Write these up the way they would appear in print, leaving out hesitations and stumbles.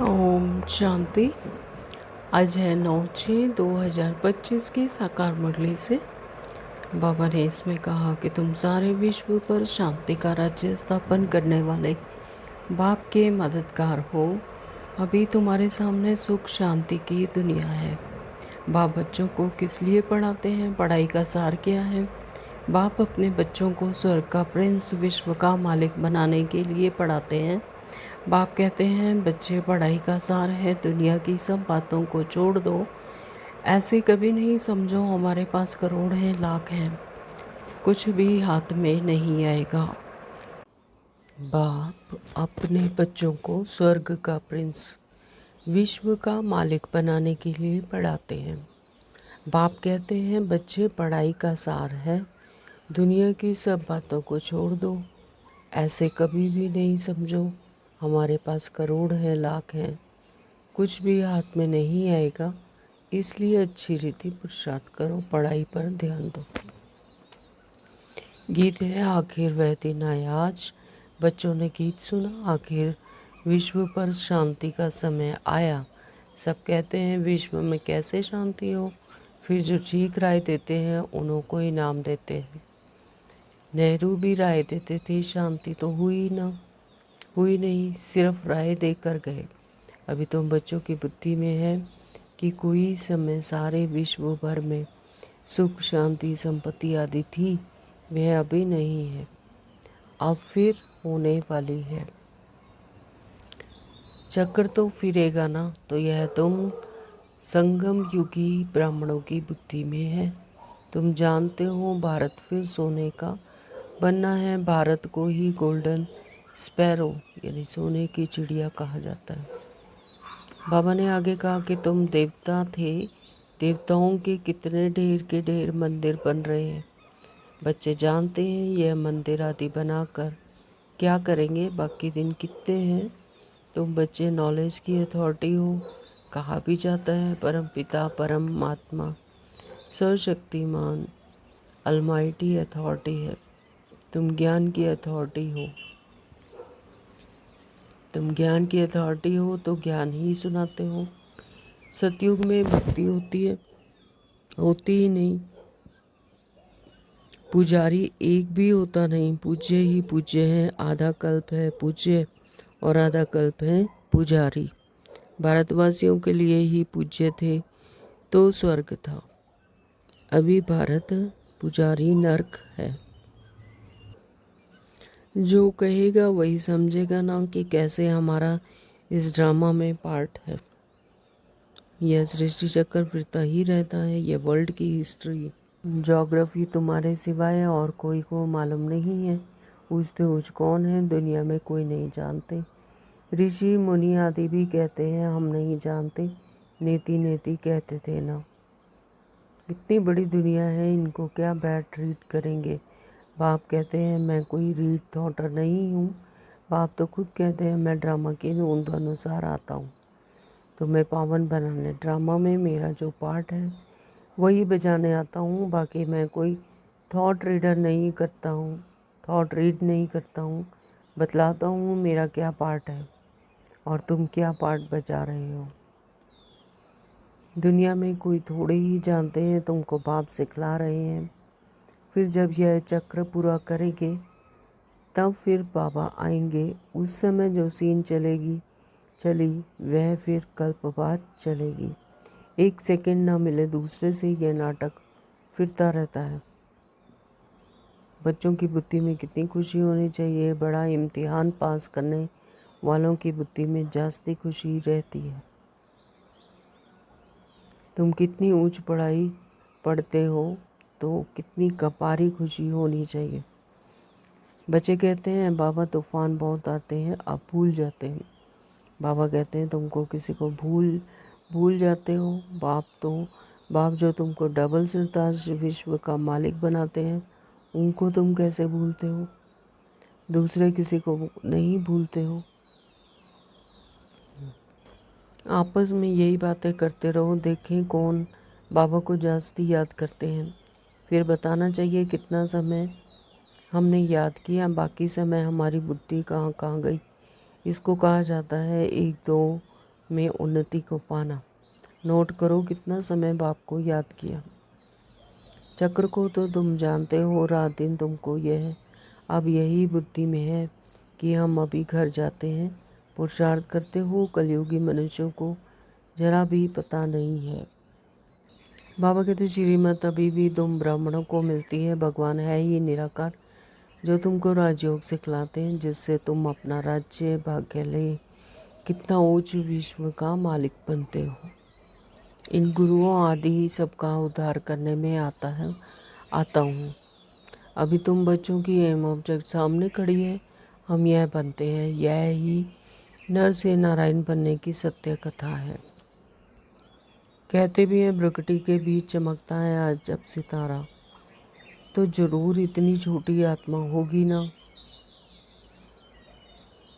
ओम शांति। आज है 9/6/2025 की साकार मुरली से बाबा ने इसमें कहा कि तुम सारे विश्व पर शांति का राज्य स्थापन करने वाले बाप के मददगार हो। अभी तुम्हारे सामने सुख शांति की दुनिया है। बाप बच्चों को किस लिए पढ़ाते हैं? पढ़ाई का सार क्या है? बाप अपने बच्चों को स्वर्ग का प्रिंस, विश्व का मालिक बनाने के लिए पढ़ाते हैं। बाप कहते हैं बच्चे, पढ़ाई का सार है दुनिया की सब बातों को छोड़ दो। ऐसे कभी नहीं समझो हमारे पास करोड़ हैं, लाख हैं, कुछ भी हाथ में नहीं आएगा। बाप अपने बच्चों को स्वर्ग का प्रिंस, विश्व का मालिक बनाने के लिए पढ़ाते हैं। बाप कहते हैं बच्चे, पढ़ाई का सार है दुनिया की सब बातों को छोड़ दो। ऐसे कभी भी नहीं समझो हमारे पास करोड़ है, लाख हैं, कुछ भी हाथ में नहीं आएगा। इसलिए अच्छी रीति पुरुषार्थ करो, पढ़ाई पर ध्यान दो। गीत है आखिर वह दिन आया आज। बच्चों ने गीत सुना, आखिर विश्व पर शांति का समय आया। सब कहते हैं विश्व में कैसे शांति हो, फिर जो ठीक राय देते हैं उन्हों को इनाम देते हैं। नेहरू भी राय देते थे, शांति तो हुई नहीं, सिर्फ राय देकर गए। अभी तो बच्चों की बुद्धि में है कि कोई समय सारे विश्व भर में सुख शांति संपत्ति आदि थी, वह अभी नहीं है, अब फिर होने वाली है। चक्र तो फिरेगा ना, तो यह तुम संगम युगी ब्राह्मणों की बुद्धि में है। तुम जानते हो भारत फिर सोने का बनना है। भारत को ही गोल्डन स्पैरो यानी सोने की चिड़िया कहा जाता है। बाबा ने आगे कहा कि तुम देवता थे, देवताओं के कितने ढेर के ढेर मंदिर बन रहे हैं। बच्चे जानते हैं यह मंदिर आदि बनाकर क्या करेंगे, बाकी दिन कितने हैं। तुम बच्चे नॉलेज की अथॉरिटी हो। कहा भी जाता है परम पिता परमात्मा सर्वशक्तिमान अलमाइटी अथॉरिटी है। तुम ज्ञान की अथॉरिटी हो। तुम ज्ञान की अथॉरिटी हो तो ज्ञान ही सुनाते हो। सतयुग में भक्ति होती ही नहीं। पुजारी एक भी होता नहीं, पूज्य ही पूज्य है। आधा कल्प है पूज्य और आधा कल्प है पुजारी। भारतवासियों के लिए ही पूज्य थे तो स्वर्ग था। अभी भारत पुजारी नरक है। जो कहेगा वही समझेगा ना कि कैसे हमारा इस ड्रामा में पार्ट है। यह सृष्टि चक्कर फिरता ही रहता है। यह वर्ल्ड की हिस्ट्री, ज्योग्राफी तुम्हारे सिवाय और कोई को मालूम नहीं है। ऊँचते ऊँच कौन है दुनिया में कोई नहीं जानते। ऋषि मुनि आदि भी कहते हैं हम नहीं जानते, नेति नेति कहते थे ना। इतनी बड़ी दुनिया है, इनको क्या बैड ट्रीट करेंगे। बाप कहते हैं मैं कोई रीड थॉटर नहीं हूँ। बाप तो खुद कहते हैं मैं ड्रामा के धुन अनुसार आता हूँ, तो मैं पावन बनाने ड्रामा में मेरा जो पार्ट है वही बजाने आता हूँ। बाकी मैं कोई थॉट रीडर नहीं करता हूँ, थॉट रीड नहीं करता हूँ। बतलाता हूँ मेरा क्या पार्ट है और तुम क्या पार्ट बजा रहे हो। दुनिया में कोई थोड़े ही जानते हैं, तुमको बाप सिखला रहे हैं। फिर जब यह चक्र पूरा करेंगे तब फिर बाबा आएंगे। उस समय जो सीन चली वह फिर कल्प बाद चलेगी। एक सेकंड ना मिले दूसरे से यह नाटक फिरता रहता है। बच्चों की बुद्धि में कितनी खुशी होनी चाहिए। बड़ा इम्तिहान पास करने वालों की बुद्धि में जास्ती खुशी रहती है। तुम कितनी ऊंच पढ़ाई पढ़ते हो तो कितनी कपारी खुशी होनी चाहिए। बच्चे कहते हैं बाबा तूफान बहुत आते हैं, आप भूल जाते हैं। बाबा कहते हैं तुमको किसी को भूल जाते हो। बाप जो तुमको डबल सिरताज विश्व का मालिक बनाते हैं उनको तुम कैसे भूलते हो। दूसरे किसी को नहीं भूलते हो। आपस में यही बातें करते रहो, देखें कौन बाबा को जास्ती याद करते हैं। फिर बताना चाहिए कितना समय हमने याद किया, बाकी समय हमारी बुद्धि कहाँ गई। इसको कहा जाता है 1 2 में उन्नति को पाना। नोट करो कितना समय बाप को याद किया। चक्र को तो तुम जानते हो, रात दिन तुमको यह अब यही बुद्धि में है कि हम अभी घर जाते हैं। पुरुषार्थ करते हो, कलयुगी मनुष्यों को जरा भी पता नहीं है। बाबा कहते श्रीमत अभी भी तुम ब्राह्मणों को मिलती है। भगवान है ही निराकार जो तुमको राजयोग सिखलाते हैं, जिससे तुम अपना राज्य भाग्य ले कितना ऊंच विश्व का मालिक बनते हो। इन गुरुओं आदि सबका उद्धार करने में आता हूँ। अभी तुम बच्चों की एम ऑब्जेक्ट सामने खड़ी है। हम यह बनते हैं, यह ही नर से नारायण बनने की सत्य कथा है। कहते भी हैं प्रकृति के बीच चमकता है आज जब सितारा, तो जरूर इतनी छोटी आत्मा होगी ना।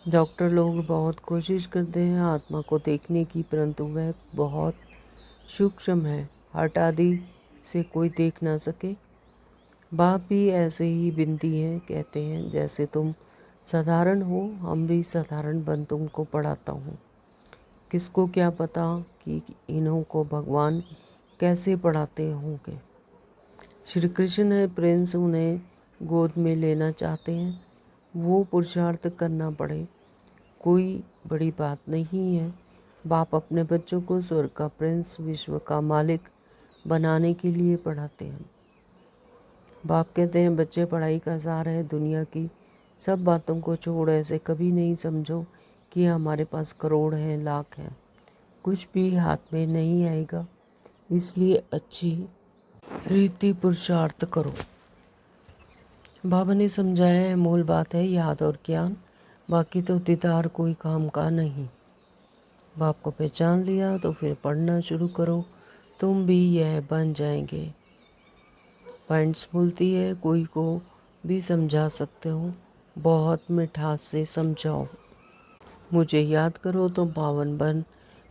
डॉक्टर लोग बहुत कोशिश करते हैं आत्मा को देखने की, परंतु वह बहुत सूक्ष्म है, हार्ट आदि से कोई देख ना सके। बाप भी ऐसे ही बिनती हैं, कहते हैं जैसे तुम साधारण हो, हम भी साधारण बन तुमको पढ़ाता हूँ। किसको क्या पता कि इन्हों को भगवान कैसे पढ़ाते होंगे। श्री कृष्ण है प्रिंस, उन्हें गोद में लेना चाहते हैं। वो पुरुषार्थ करना पड़े, कोई बड़ी बात नहीं है। बाप अपने बच्चों को स्वर्ग का प्रिंस, विश्व का मालिक बनाने के लिए पढ़ाते हैं। बाप कहते हैं बच्चे पढ़ाई का सार है दुनिया की सब बातों को छोड़ ऐसे कभी नहीं समझो कि हमारे पास करोड़ हैं, लाख हैं, कुछ भी हाथ में नहीं आएगा। इसलिए अच्छी रीति पुरुषार्थ करो। बाबा ने समझाया है मूल बात है याद और ज्ञान, बाकी तो दीदार कोई काम का नहीं। बाप को पहचान लिया तो फिर पढ़ना शुरू करो, तुम भी यह बन जाएंगे। पॉइंट्स बोलती है कोई को भी समझा सकते हो, बहुत मिठास से समझाओ। मुझे याद करो तो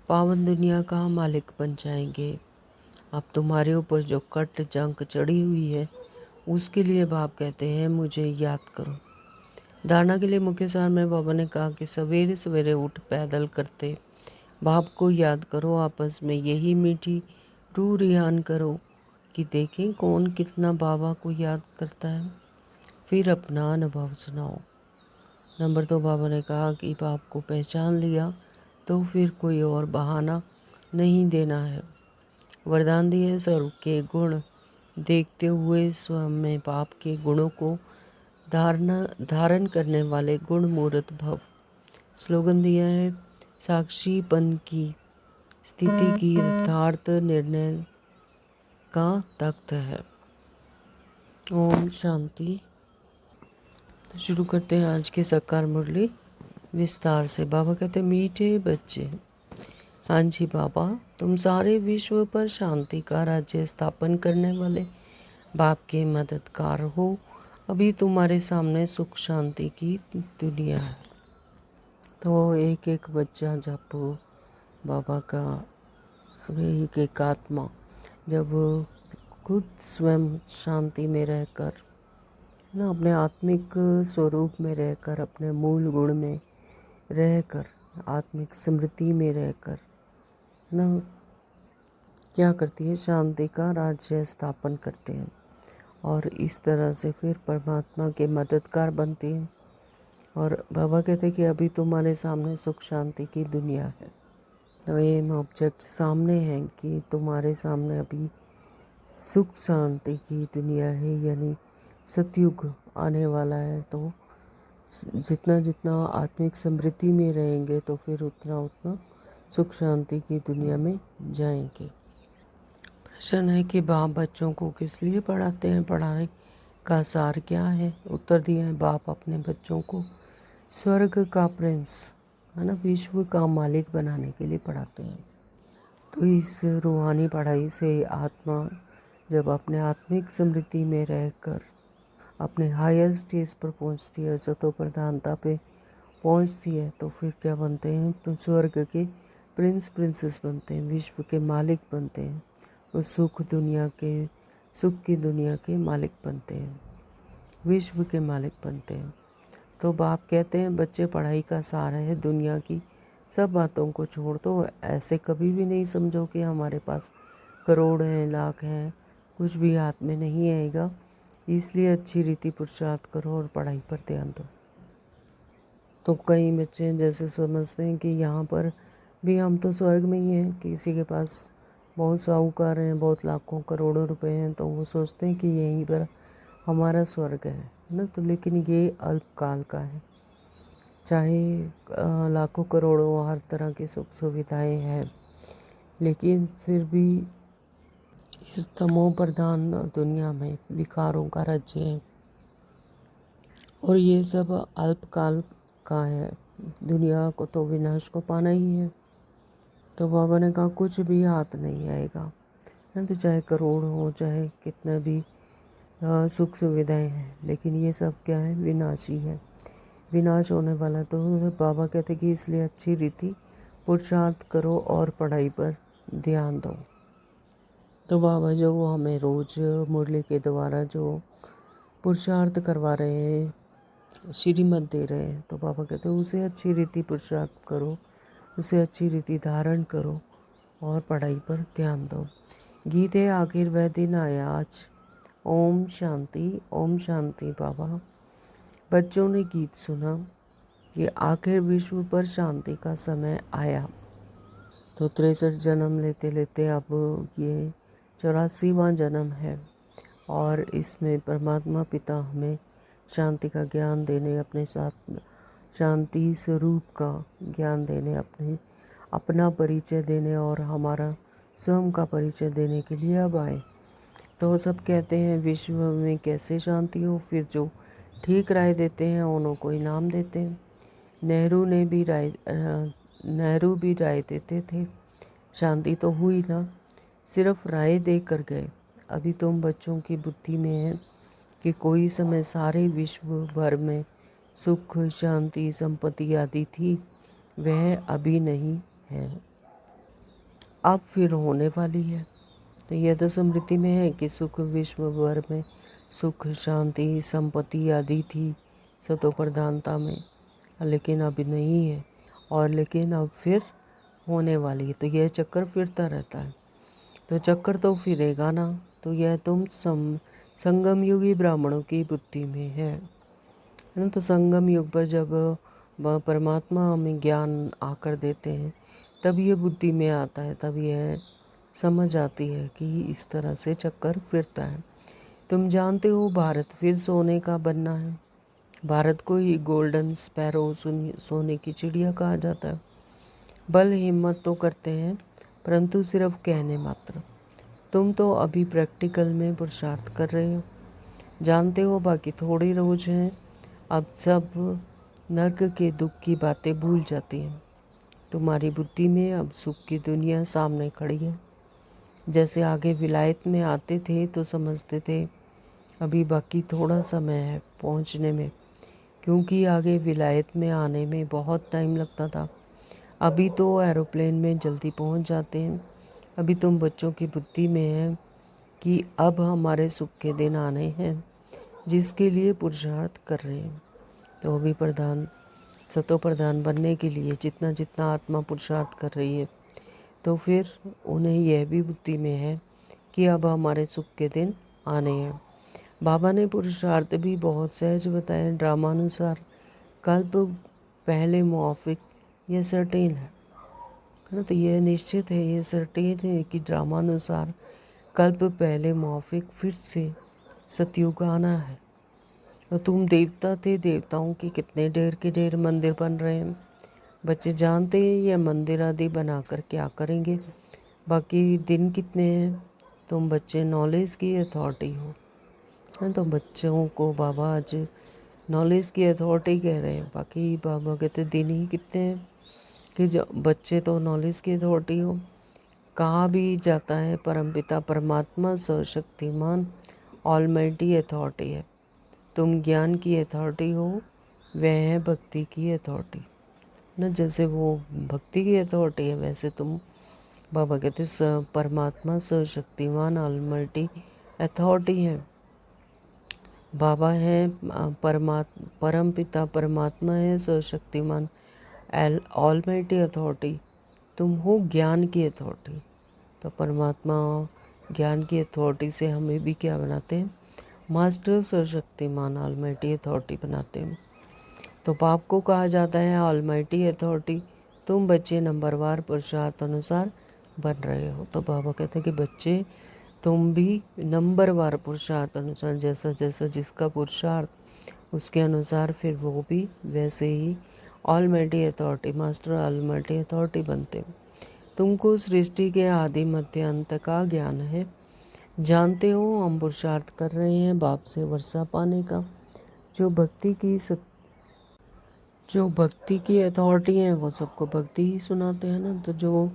पावन दुनिया का मालिक बन जाएंगे। अब तुम्हारे ऊपर जो कट जंक चढ़ी हुई है उसके लिए बाप कहते हैं मुझे याद करो। धारणा के लिए मुख्य सार में बाबा ने कहा कि सवेरे सवेरे उठ पैदल करते बाप को याद करो, आपस में यही मीठी रूह रिहान करो कि देखें कौन कितना बाबा को याद करता है, फिर अपना अनुभव सुनाओ। नंबर 2, बाबा ने कहा कि बाप को पहचान लिया तो फिर कोई और बहाना नहीं देना है। वरदान दिए स्वरूप के गुण देखते हुए स्वयं में बाप के गुणों को धारण करने वाले गुण मूर्त भव। स्लोगन दिया है साक्षीपन की स्थिति की यथार्थ निर्णय का तख्त है। ओम शांति। तो शुरू करते हैं आज के साकार मुरली विस्तार से। बाबा कहते मीठे बच्चे, हाँ जी बाबा, तुम सारे विश्व पर शांति का राज्य स्थापन करने वाले बाप के मददगार हो। अभी तुम्हारे सामने सुख शांति की दुनिया है। तो एक एक बच्चा जब बाबा का, एक एक आत्मा जब खुद स्वयं शांति में रहकर ना, अपने आत्मिक स्वरूप में रहकर, अपने मूल गुण में रहकर, आत्मिक स्मृति में रहकर ना क्या करती है, शांति का राज्य स्थापन करते हैं और इस तरह से फिर परमात्मा के मददगार बनते हैं। और बाबा कहते हैं कि अभी तुम्हारे सामने सुख शांति की दुनिया है। तो ये ऑब्जेक्ट सामने हैं कि तुम्हारे सामने अभी सुख शांति की दुनिया है, यानी सतयुग आने वाला है। तो जितना जितना आत्मिक समृद्धि में रहेंगे तो फिर उतना उतना सुख शांति की दुनिया में जाएंगे। प्रश्न है कि बाप बच्चों को किस लिए पढ़ाते हैं, पढ़ाने का सार क्या है। उत्तर दिया है बाप अपने बच्चों को स्वर्ग का प्रिंस है ना, विश्व का मालिक बनाने के लिए पढ़ाते हैं। तो इस रूहानी पढ़ाई से आत्मा जब अपने आत्मिक समृद्धि में रहकर अपने हायर स्टेज पर पहुंचती है, सतो प्रधानता पे पहुंचती है, तो फिर क्या बनते हैं, तो स्वर्ग के प्रिंस प्रिंसेस बनते हैं, विश्व के मालिक बनते हैं, उस सुख की दुनिया के मालिक बनते हैं, विश्व के मालिक बनते हैं। तो बाप कहते हैं बच्चे पढ़ाई का सार है दुनिया की सब बातों को छोड़ दो। ऐसे कभी भी नहीं समझो कि हमारे पास करोड़ हैं, लाख हैं, कुछ भी हाथ में नहीं आएगा। इसलिए अच्छी रीति पुरुषार्थ करो और पढ़ाई पर ध्यान दो। तो कई बच्चे जैसे समझते हैं कि यहाँ पर भी हम तो स्वर्ग में ही हैं, किसी के पास बहुत साहूकार हैं, बहुत लाखों करोड़ों रुपए हैं, तो वो सोचते हैं कि यहीं पर हमारा स्वर्ग है ना। तो लेकिन ये अल्पकाल का है। चाहे लाखों करोड़ों हर तरह की सुख सुविधाएं हैं, लेकिन फिर भी इस तमो प्रधान दुनिया में विकारों का राज्य है और ये सब अल्पकाल का है। दुनिया को तो विनाश को पाना ही है। तो बाबा ने कहा कुछ भी हाथ नहीं आएगा ना, तो चाहे करोड़ हो, चाहे कितना भी सुख सुविधाएं हैं, लेकिन ये सब क्या है, विनाशी है, विनाश होने वाला। तो बाबा कहते कि इसलिए अच्छी रीति पुरुषार्थ करो और पढ़ाई पर ध्यान दो। तो बाबा जो वो हमें रोज़ मुरली के द्वारा जो पुरुषार्थ करवा रहे हैं, श्रीमत दे रहे हैं, तो बाबा कहते हैं उसे अच्छी रीति पुरुषार्थ करो, उसे अच्छी रीति धारण करो और पढ़ाई पर ध्यान दो। गीत है आखिर वह दिन आया आज। ओम शांति, ओम शांति। बाबा बच्चों ने गीत सुना कि आखिर विश्व पर शांति का समय आया। तो 63 जन्म लेते लेते अब ये 84वां जन्म है और इसमें परमात्मा पिता हमें शांति का ज्ञान देने, अपने साथ शांति स्वरूप का ज्ञान देने, अपना परिचय देने और हमारा स्वयं का परिचय देने के लिए अब आए। तो सब कहते हैं विश्व में कैसे शांति हो, फिर जो ठीक राय देते हैं उन्हों को इनाम देते हैं। नेहरू भी राय देते थे, शांति तो हुई ना, सिर्फ राय दे कर गए। अभी तुम बच्चों की बुद्धि में है कि कोई समय सारे विश्व भर में सुख, शांति, संपत्ति आदि थी, वह अभी नहीं है, अब फिर होने वाली है। तो यह तो स्मृति में है कि सुख विश्व भर में सुख, शांति, संपत्ति आदि थी सतो प्रधानता में, लेकिन अब नहीं है और लेकिन अब फिर होने वाली है। तो यह चक्कर फिरता रहता है। तो चक्कर तो फिरेगा ना। तो यह तुम संगम युगी ब्राह्मणों की बुद्धि में है ना। तो संगम युग पर जब परमात्मा हमें ज्ञान आकर देते हैं, तब ये बुद्धि में आता है, तब यह समझ आती है कि इस तरह से चक्कर फिरता है। तुम जानते हो भारत फिर सोने का बनना है। भारत को ही गोल्डन स्पैरो, सोने की चिड़िया कहा जाता है। बल हिम्मत तो करते हैं, परंतु सिर्फ कहने मात्र। तुम तो अभी प्रैक्टिकल में पुरुषार्थ कर रहे हो। जानते हो बाकी थोड़े रोज हैं, अब सब नर्क के दुख की बातें भूल जाती हैं। तुम्हारी बुद्धि में अब सुख की दुनिया सामने खड़ी है। जैसे आगे विलायत में आते थे तो समझते थे अभी बाकी थोड़ा समय है पहुंचने में, क्योंकि आगे विलायत में आने में बहुत टाइम लगता था। अभी तो एरोप्लेन में जल्दी पहुंच जाते हैं। अभी तुम बच्चों की बुद्धि में है कि अब हमारे सुख के दिन आने हैं, जिसके लिए पुरुषार्थ कर रहे हैं। तो अभी सतो प्रधान बनने के लिए जितना जितना आत्मा पुरुषार्थ कर रही है, तो फिर उन्हें यह भी बुद्धि में है कि अब हमारे सुख के दिन आने हैं। बाबा ने पुरुषार्थ भी बहुत सहज बताया। ड्रामानुसार कल्प पहले मुआफिक, यह सर्टेन है ना। तो यह निश्चित है, यह सर्टेन है कि ड्रामानुसार कल्प पहले मुआफिक फिर से सतयुग आना है। तो तुम देवता थे, देवताओं के कितने ढेर के ढेर मंदिर बन रहे हैं। बच्चे जानते हैं यह मंदिर आदि बनाकर क्या करेंगे। बाकी दिन कितने हैं। तुम बच्चे नॉलेज की अथॉरिटी हो। हाँ, तो बच्चों को बाबा आज नॉलेज की अथॉरिटी कह रहे हैं। बाकी बाबा कहते दिन ही कितने हैं कि जो बच्चे तो नॉलेज की अथॉरिटी हो। कहा भी जाता है परमपिता परमात्मा सर्वशक्तिमान ऑलमाइटी अथॉरिटी है। तुम ज्ञान की अथॉरिटी हो, वह है भक्ति की अथॉरिटी ना। जैसे वो भक्ति की अथॉरिटी है, वैसे तुम बाबा कहते परमात्मा सर्वशक्तिमान ऑलमाइटी अथॉरिटी है। बाबा है परम पिता परमात्मा है सर्वशक्तिमान ऑलमाइटी अथॉरिटी, तुम हो ज्ञान की अथॉरिटी। तो परमात्मा ज्ञान की अथॉरिटी से हमें भी क्या बनाते हैं, मास्टर सर्वशक्तिमान ऑलमाइटी अथॉरिटी बनाते हैं। तो बाप को कहा जाता है ऑलमाइटी अथॉरिटी, तुम बच्चे नंबरवार पुरुषार्थ अनुसार बन रहे हो। तो बाबा कहते हैं कि बच्चे तुम भी नंबरवार पुरुषार्थ अनुसार, जैसा जैसा जिसका पुरुषार्थ उसके अनुसार फिर वो भी वैसे ही almighty authority, master almighty authority बनते हैं। तुमको सृष्टि के आदि मध्य अंत का ज्ञान है, जानते हो हम पुरुषार्थ कर रहे हैं बाप से वर्षा पाने का। जो भक्ति की अथॉरिटी है वो सबको भक्ति ही सुनाते हैं ना। तो जो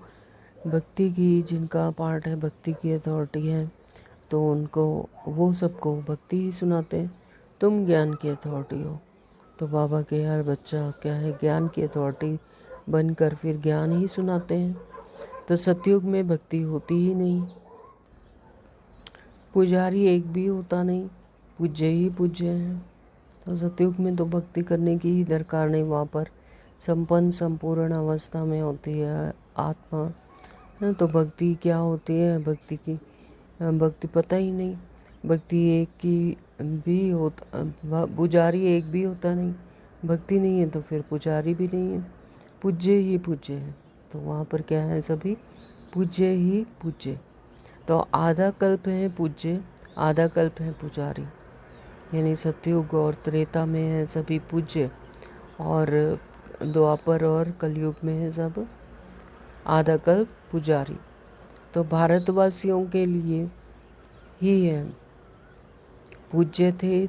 भक्ति की जिनका पार्ट है, भक्ति की अथॉरिटी है, तो उनको वो सबको भक्ति ही सुनाते हैं। तुम ज्ञान की अथॉरिटी हो। तो बाबा के यार बच्चा क्या है, ज्ञान की अथॉरिटी बनकर फिर ज्ञान ही सुनाते हैं। तो सतयुग में भक्ति होती ही नहीं, पुजारी एक भी होता नहीं, पूज्य ही पूज्य हैं। तो सतयुग में तो भक्ति करने की ही दरकार नहीं, वहाँ पर संपन्न संपूर्ण अवस्था में होती है आत्मा। तो भक्ति क्या होती है, भक्ति पता ही नहीं। भक्ति एक की भी होता, पुजारी एक भी होता नहीं, भक्ति नहीं है तो फिर पुजारी भी नहीं है, पूज्य ही पूज्य है। तो वहाँ पर क्या है, सभी पूज्य ही पूज्य। तो आधा कल्प है पूज्य, आधा कल्प है पुजारी, यानी सतयुग और त्रेता में है सभी पूज्य, और द्वापर और कलयुग में है सब आधा कल्प पुजारी। तो भारतवासियों के लिए ही है, पूज्य थे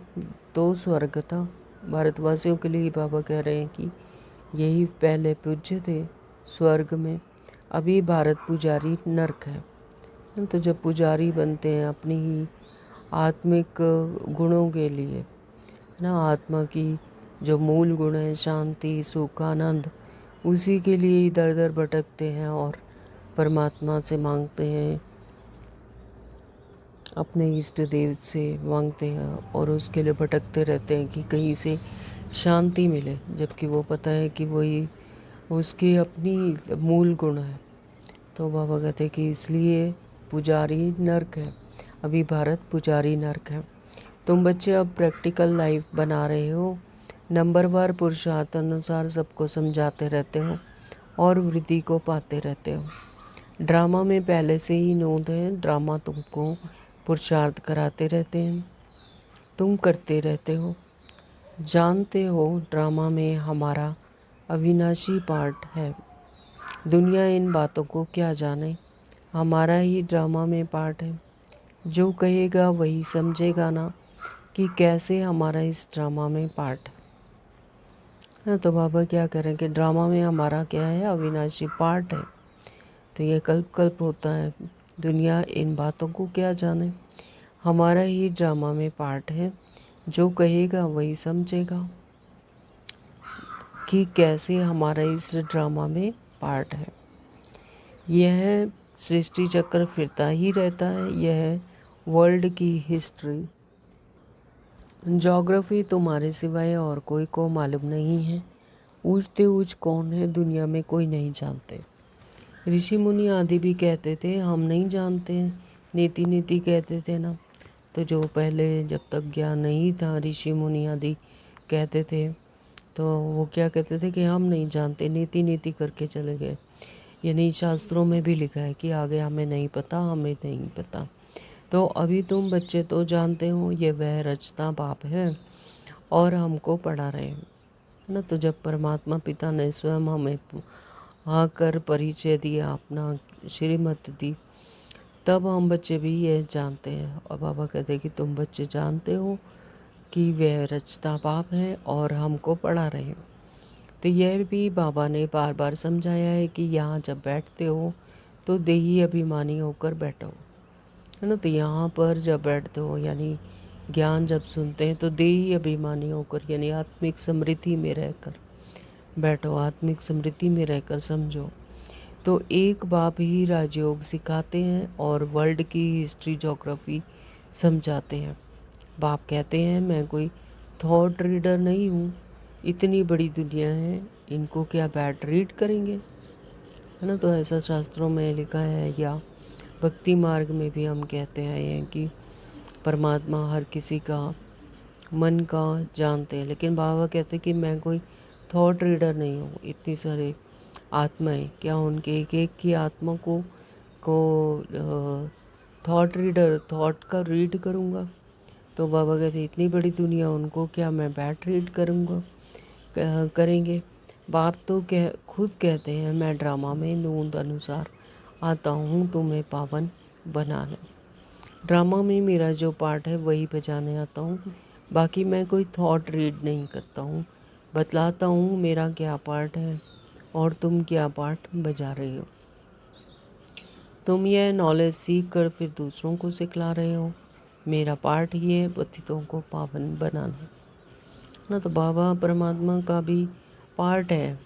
तो स्वर्ग था। भारतवासियों के लिए बाबा कह रहे हैं कि यही पहले पूज्य थे स्वर्ग में, अभी भारत पुजारी नरक है। तो जब पुजारी बनते हैं अपनी ही आत्मिक गुणों के लिए ना, आत्मा की जो मूल गुण है शांति सुख आनंद, उसी के लिए इधर उधर भटकते हैं और परमात्मा से मांगते हैं, अपने इष्ट देव से मांगते हैं और उसके लिए भटकते रहते हैं कि कहीं से शांति मिले, जबकि वो पता है कि वही उसकी अपनी मूल गुण है। तो बाबा कहते हैं कि इसलिए पुजारी नरक है, अभी भारत पुजारी नरक है। तुम बच्चे अब प्रैक्टिकल लाइफ बना रहे हो, नंबरवार पुरुषार्थ अनुसार सबको समझाते रहते हो और वृद्धि को पाते रहते हो। ड्रामा में पहले से ही नोंद है, ड्रामा तुमको पुरुषार्थ कराते रहते हैं, तुम करते रहते हो, जानते हो ड्रामा में हमारा अविनाशी पार्ट है। दुनिया इन बातों को क्या जाने, हमारा ही ड्रामा में पार्ट है। जो कहेगा वही समझेगा ना कि कैसे हमारा इस ड्रामा में पार्ट है। तो बाबा क्या करें कि ड्रामा में हमारा क्या है, अविनाशी पार्ट है। तो ये कल्प कल्प होता है, दुनिया इन बातों को क्या जाने, हमारा ही ड्रामा में पार्ट है। जो कहेगा वही समझेगा कि कैसे हमारा इस ड्रामा में पार्ट है। यह सृष्टि चक्र फिरता ही रहता है, यह वर्ल्ड की हिस्ट्री, ज्योग्राफी तुम्हारे सिवाय और कोई को मालूम नहीं है। ऊंचते ऊंच कौन है दुनिया में कोई नहीं जानते। ऋषि मुनि आदि भी कहते थे हम नहीं जानते, नीति नीति कहते थे ना। तो जो पहले जब तक ज्ञान नहीं था, ऋषि मुनि आदि कहते थे, तो वो क्या कहते थे कि हम नहीं जानते, नीति नीति करके चले गए। यानी शास्त्रों में भी लिखा है कि आगे हमें नहीं पता, हमें नहीं पता। तो अभी तुम बच्चे तो जानते हो ये वह रचना बाप है और हमको पढ़ा रहे हैं ना। तो जब परमात्मा पिता ने स्वयं हमें आकर परिचय दिया, अपना श्रीमत दी, तब हम बच्चे भी ये जानते हैं। और बाबा कहते हैं कि तुम बच्चे जानते हो कि वह रचना बाप है और हमको पढ़ा रहे हैं। तो यह भी बाबा ने बार बार समझाया है कि यहाँ जब बैठते हो तो देही अभिमानी होकर बैठो, है ना। तो यहाँ पर जब बैठते हो यानी ज्ञान जब सुनते हैं तो देही अभिमानी होकर यानी आत्मिक समृद्धि में रहकर बैठो, आत्मिक समृद्धि में रहकर समझो। तो एक बाप ही राजयोग सिखाते हैं और वर्ल्ड की हिस्ट्री ज्योग्राफी समझाते हैं। बाप कहते हैं मैं कोई थॉट रीडर नहीं हूँ, इतनी बड़ी दुनिया है, इनको क्या बैड रीड करेंगे, है ना। तो ऐसा शास्त्रों में लिखा है, या भक्ति मार्ग में भी हम कहते हैं कि परमात्मा हर किसी का मन का जानते हैं। लेकिन बाबा कहते हैं कि मैं कोई थॉट रीडर नहीं हूँ। इतनी सारे आत्माएं, क्या उनके एक एक की आत्मा को थॉट रीडर, थॉट का रीड करूँगा? तो बाबा कहते इतनी बड़ी दुनिया, उनको क्या मैं बैठ रीड करूँगा? करेंगे। बाप तो खुद कहते हैं, मैं ड्रामा में नूंद अनुसार आता हूँ तुम्हें पावन बनाने। ड्रामा में मेरा जो पार्ट है वही बजाने आता हूँ, बाकी मैं कोई थॉट रीड नहीं करता हूँ। बतलाता हूँ मेरा क्या पार्ट है और तुम क्या पार्ट बजा रहे हो। तुम यह नॉलेज सीख कर फिर दूसरों को सिखला रहे हो। मेरा पार्ट ये है पतितों को पावन बनाना ना। तो बाबा परमात्मा का भी पार्ट है,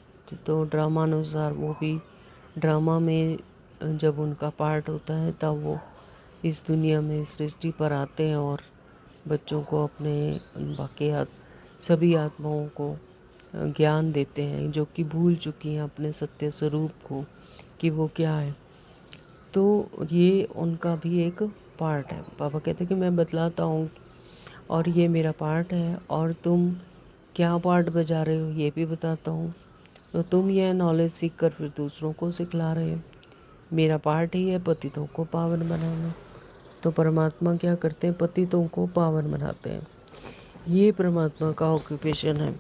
तो ड्रामा अनुसार वो भी ड्रामा में जब उनका पार्ट होता है तब वो इस दुनिया में सृष्टि पर आते हैं और बच्चों को अपने बाकी सभी आत्माओं को ज्ञान देते हैं जो कि भूल चुकी हैं अपने सत्य स्वरूप को कि वो क्या है। तो ये उनका भी एक पार्ट है। पापा कहते हैं कि मैं बतलाता हूँ और ये मेरा पार्ट है, और तुम क्या पार्ट बजा रहे हो ये भी बताता हूँ। तो तुम यह नॉलेज सीख कर फिर दूसरों को सिखला रहे हो। मेरा पार्ट ही है पतितों को पावन बनाना। तो परमात्मा क्या करते हैं? पतितों को पावन बनाते हैं। ये परमात्मा का ऑक्यूपेशन है।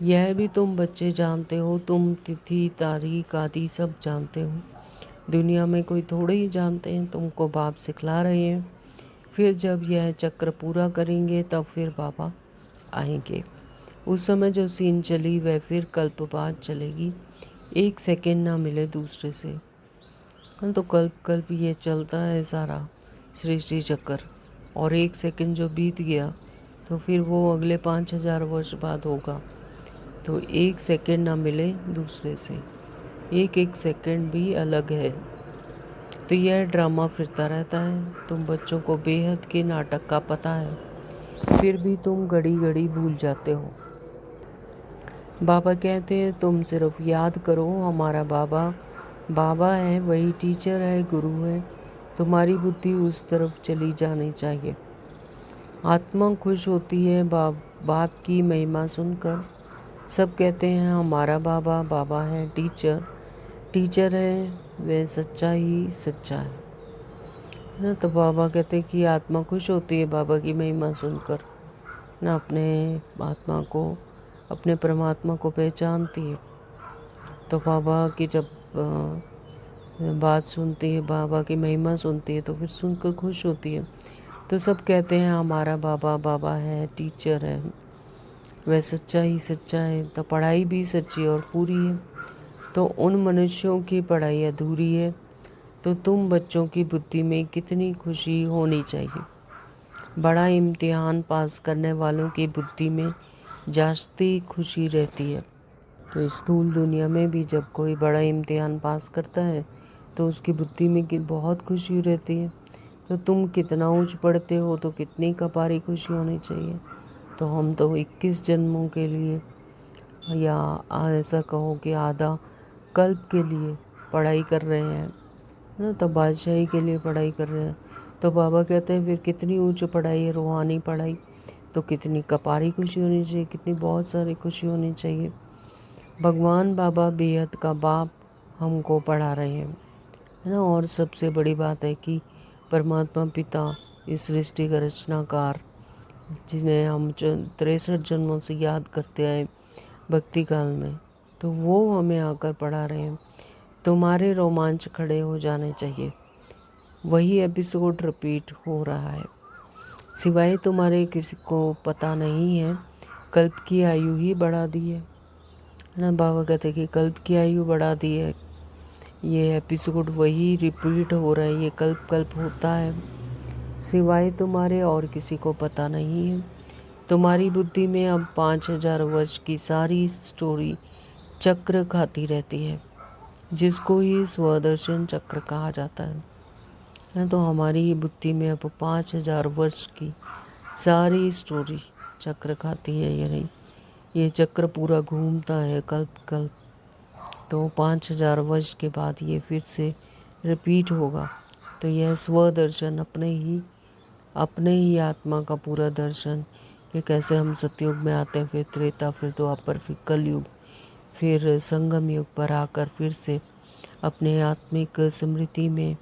यह भी तुम बच्चे जानते हो, तुम तिथि तारीख आदि सब जानते हो। दुनिया में कोई थोड़े ही जानते हैं, तुमको बाप सिखला रहे हैं। फिर जब यह चक्र पूरा करेंगे तब फिर बाबा आएंगे। उस समय जो सीन चली वह फिर कल्प बाद चलेगी। एक सेकंड ना मिले दूसरे से। हाँ, तो कल्प कल्प ये चलता है सारा सृष्टि चक्र, और एक सेकंड जो बीत गया तो फिर वो अगले 5000 वर्ष बाद होगा। तो एक सेकंड ना मिले दूसरे से, एक एक सेकंड भी अलग है। तो यह ड्रामा फिरता रहता है। तुम बच्चों को बेहद के नाटक का पता है, फिर भी तुम घड़ी घड़ी भूल जाते हो। बाबा कहते हैं तुम सिर्फ याद करो, हमारा बाबा बाबा है, वही टीचर है, गुरु है। तुम्हारी बुद्धि उस तरफ चली जानी चाहिए। आत्मा खुश होती है बाप की महिमा सुनकर। सब कहते हैं हमारा बाबा बाबा है, टीचर है, वह सच्चा ही सच्चा है ना। तो बाबा कहते हैं कि आत्मा खुश होती है बाबा की महिमा सुनकर ना, अपने आत्मा को, अपने परमात्मा को पहचानती है। तो बाबा की जब बात सुनती है, बाबा की महिमा सुनती है, तो फिर सुनकर खुश होती है। तो सब कहते हैं हमारा बाबा बाबा है, टीचर है, वह सच्चा ही सच्चा है। तो पढ़ाई भी सच्ची और पूरी है। तो उन मनुष्यों की पढ़ाई अधूरी है। तो तुम बच्चों की बुद्धि में कितनी खुशी होनी चाहिए। बड़ा इम्तिहान पास करने वालों की बुद्धि में जास्ती खुशी रहती है। तो स्थूल दुनिया में भी जब कोई बड़ा इम्तिहान पास करता है तो उसकी बुद्धि में बहुत खुशी रहती है। तो तुम कितना ऊंच पढ़ते हो तो कितनी कपारी खुशी होनी चाहिए। तो हम तो 21 जन्मों के लिए, या ऐसा कहो कि आधा कल्प के लिए पढ़ाई कर रहे हैं ना, तो बादशाही के लिए पढ़ाई कर रहे हैं। तो बाबा कहते हैं फिर कितनी ऊंच पढ़ाई है, रूहानी पढ़ाई, तो कितनी कपारी खुशी होनी चाहिए, कितनी बहुत सारी खुशी होनी चाहिए। भगवान बाबा बेहद का बाप हमको पढ़ा रहे हैं, है ना। और सबसे बड़ी बात है कि परमात्मा पिता, इस सृष्टि का रचनाकार, जिन्हें हम 63 जन्मों से याद करते आए भक्ति काल में, तो वो हमें आकर पढ़ा रहे हैं। तुम्हारे रोमांच खड़े हो जाने चाहिए। वही एपिसोड रिपीट हो रहा है, सिवाय तुम्हारे किसी को पता नहीं है। कल्प की आयु ही बढ़ा दी है ना। बाबा कहते कि कल्प की आयु बढ़ा दी है। ये एपिसोड वही रिपीट हो रहा है, ये कल्प कल्प होता है, सिवाय तुम्हारे और किसी को पता नहीं है। तुम्हारी बुद्धि में अब 5000 वर्ष की सारी स्टोरी चक्र खाती रहती है, जिसको ही स्वदर्शन चक्र कहा जाता है। तो हमारी बुद्धि में अब 5000 वर्ष की सारी स्टोरी चक्र खाती है, या नहीं। ये चक्र पूरा घूमता है कल्प कल्प। तो 5000 वर्ष के बाद ये फिर से रिपीट होगा। तो यह स्वदर्शन अपने ही आत्मा का पूरा दर्शन, कि कैसे हम सतयुग में आते हैं, फिर त्रेता, फिर द्वापर, फिर कलयुग, फिर संगम युग पर आकर फिर से अपने आत्मिक स्मृति में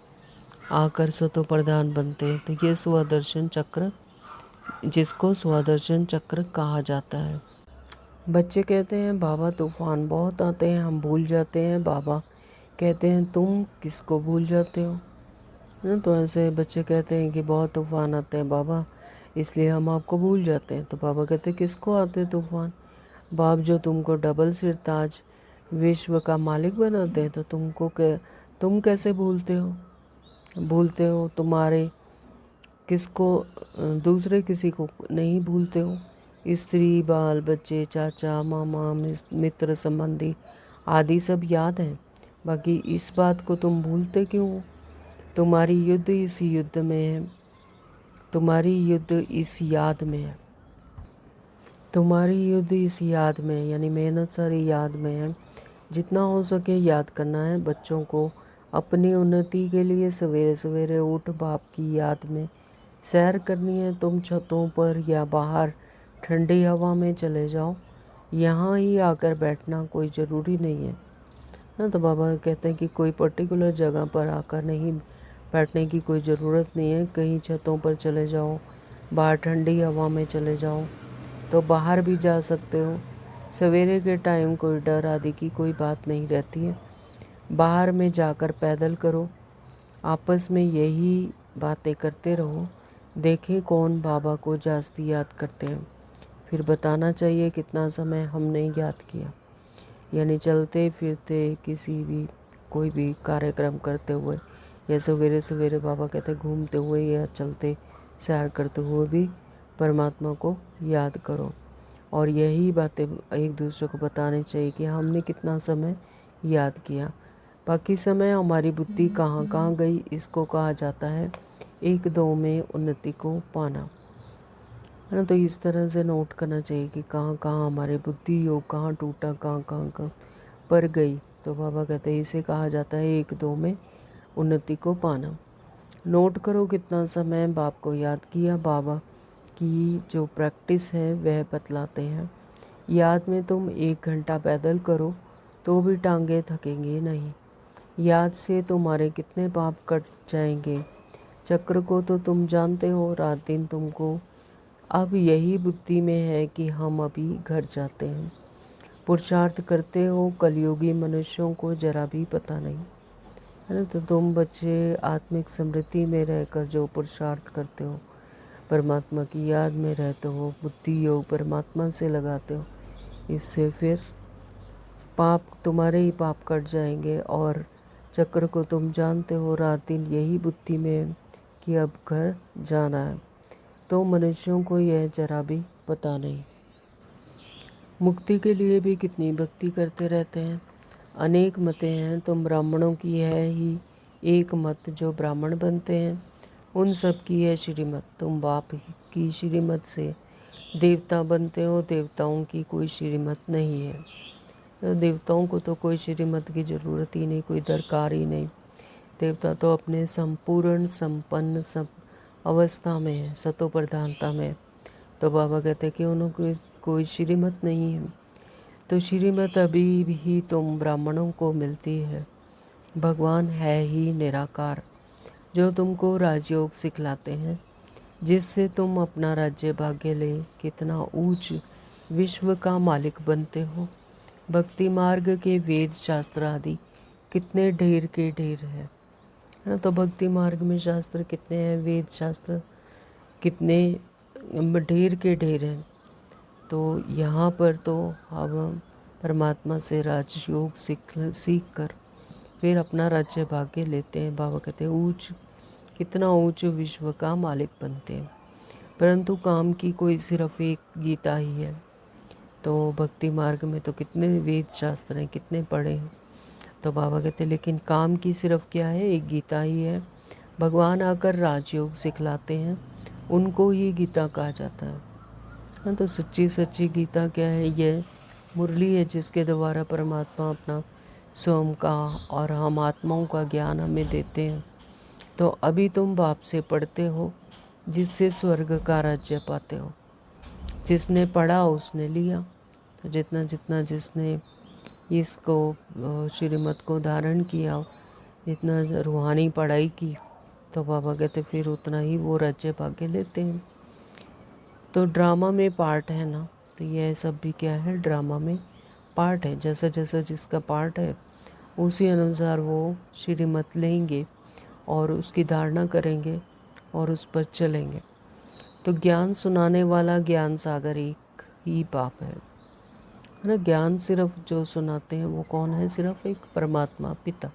आकर सतो प्रधान बनते हैं। तो ये स्वदर्शन चक्र, जिसको स्वदर्शन चक्र कहा जाता है। बच्चे कहते हैं बाबा तूफान बहुत आते हैं, हम भूल जाते हैं। बाबा कहते हैं तुम किसको भूल जाते हो ना। तो ऐसे बच्चे कहते हैं कि बहुत तूफान आते हैं बाबा, इसलिए हम आपको भूल जाते हैं। तो बाबा कहते हैं किसको आते हैं तूफान? बाप जो तुमको डबल सिर ताज विश्व का मालिक बनाते हैं, तो तुम कैसे भूलते हो तुम्हारे किसको, दूसरे किसी को नहीं भूलते हो। स्त्री, बाल बच्चे, चाचा, मामा, मित्र, संबंधी आदि सब याद हैं, बाकी इस बात को तुम भूलते क्यों हो? तुम्हारी युद्ध इस युद्ध में है, तुम्हारी युद्ध इस याद में है, तुम्हारी युद्ध इस याद में, यानी मेहनत सारी याद में है। जितना हो सके याद करना है बच्चों को। अपनी उन्नति के लिए सवेरे सवेरे उठ बाप की याद में सैर करनी है। तुम छतों पर या बाहर ठंडी हवा में चले जाओ, यहाँ ही आकर बैठना कोई ज़रूरी नहीं है ना। तो बाबा कहते हैं कि कोई पर्टिकुलर जगह पर आकर नहीं बैठने की कोई ज़रूरत नहीं है। कहीं छतों पर चले जाओ, बाहर ठंडी हवा में चले जाओ, तो बाहर भी जा सकते हो। सवेरे के टाइम कोई डर आदि की कोई बात नहीं रहती है। बाहर में जाकर पैदल करो, आपस में यही बातें करते रहो। देखें कौन बाबा को जास्ती याद करते हैं, फिर बताना चाहिए कितना समय हमने याद किया। यानी चलते फिरते किसी भी कोई भी कार्यक्रम करते हुए, या सवेरे सवेरे बाबा कहते घूमते हुए या चलते सैर करते हुए भी परमात्मा को याद करो। और यही बातें एक दूसरे को बतानी चाहिए कि हमने कितना समय याद किया। बाकी समय हमारी बुद्धि कहाँ कहाँ गई, इसको कहा जाता है एक दो में उन्नति को पाना, है ना। तो इस तरह से नोट करना चाहिए कि कहाँ कहाँ हमारे बुद्धि योग कहाँ टूटा, कहाँ कहाँ कहाँ पर गई। तो बाबा कहते हैं इसे कहा जाता है एक दो में उन्नति को पाना। नोट करो कितना समय बाप को याद किया। बाबा की जो प्रैक्टिस है वह बतलाते हैं। याद में तुम 1 घंटा पैदल करो तो भी टांगे थकेंगे नहीं। याद से तुम्हारे कितने पाप कट जाएंगे। चक्र को तो तुम जानते हो, रात दिन तुमको अब यही बुद्धि में है कि हम अभी घर जाते हैं। पुरुषार्थ करते हो, कलयुगी मनुष्यों को जरा भी पता नहीं, है ना। तो तुम बच्चे आत्मिक स्मृति में रहकर जो पुरुषार्थ करते हो, परमात्मा की याद में रहते हो, बुद्धि योग परमात्मा से लगाते हो, इससे फिर तुम्हारे ही पाप कट जाएंगे। और चक्र को तुम जानते हो, रात दिन यही बुद्धि में कि अब घर जाना है। तो मनुष्यों को यह जरा भी पता नहीं। मुक्ति के लिए भी कितनी भक्ति करते रहते हैं। अनेक मतें हैं, तुम ब्राह्मणों की है ही एक मत जो ब्राह्मण बनते हैं, उन सब की है श्रीमत। तुम बाप की श्रीमत से देवता बनते हो, देवताओं की कोई श्रीमत नहीं है। तो देवताओं को तो कोई श्रीमत की ज़रूरत ही नहीं, कोई दरकार ही नहीं। देवता तो अपने संपूर्ण संपन्न सब अवस्था में है, सतो प्रधानता में। तो बाबा कहते हैं कि उन्होंने कोई श्रीमत नहीं है। तो श्रीमत अभी भी तुम ब्राह्मणों को मिलती है। भगवान है ही निराकार, जो तुमको राजयोग सिखलाते हैं, जिससे तुम अपना राज्य भाग्य ले कितना ऊंच विश्व का मालिक बनते हो। भक्ति मार्ग के वेद शास्त्र आदि कितने ढेर के ढेर है ना। तो भक्ति मार्ग में शास्त्र कितने हैं, वेद शास्त्र कितने ढेर के ढेर हैं। तो यहाँ पर तो हम परमात्मा से राजयोग सीख कर फिर अपना राज्य भाग्य लेते हैं। बाबा कहते हैं कितना ऊंच विश्व का मालिक बनते हैं। परंतु काम की कोई सिर्फ एक गीता ही है। तो भक्ति मार्ग में तो कितने वेद शास्त्र हैं, कितने पढ़े हैं। तो बाबा कहते हैं लेकिन काम की सिर्फ क्या है, एक गीता ही है। भगवान आकर राजयोग सिखलाते हैं, उनको ही गीता कहा जाता है। हाँ, तो सच्ची सच्ची गीता क्या है? ये मुरली है जिसके द्वारा परमात्मा अपना स्वयं का और हम आत्माओं का ज्ञान हमें देते हैं। तो अभी तुम बाप से पढ़ते हो, जिससे स्वर्ग का राज्य पाते हो। जिसने पढ़ा उसने लिया। तो जितना जितना जिसने इसको श्रीमत को धारण किया, जितना रूहानी पढ़ाई की, तो बाबा कहते फिर उतना ही वो राज्य पाके लेते हैं। तो ड्रामा में पार्ट है ना, तो यह सब भी क्या है? ड्रामा में पार्ट है। जैसा जैसा जिसका पार्ट है उसी अनुसार वो श्रीमत लेंगे और उसकी धारणा करेंगे और उस पर चलेंगे। तो ज्ञान सुनाने वाला ज्ञान सागर एक ही बाप है ना। ज्ञान सिर्फ जो सुनाते हैं वो कौन है? सिर्फ एक परमात्मा पिता,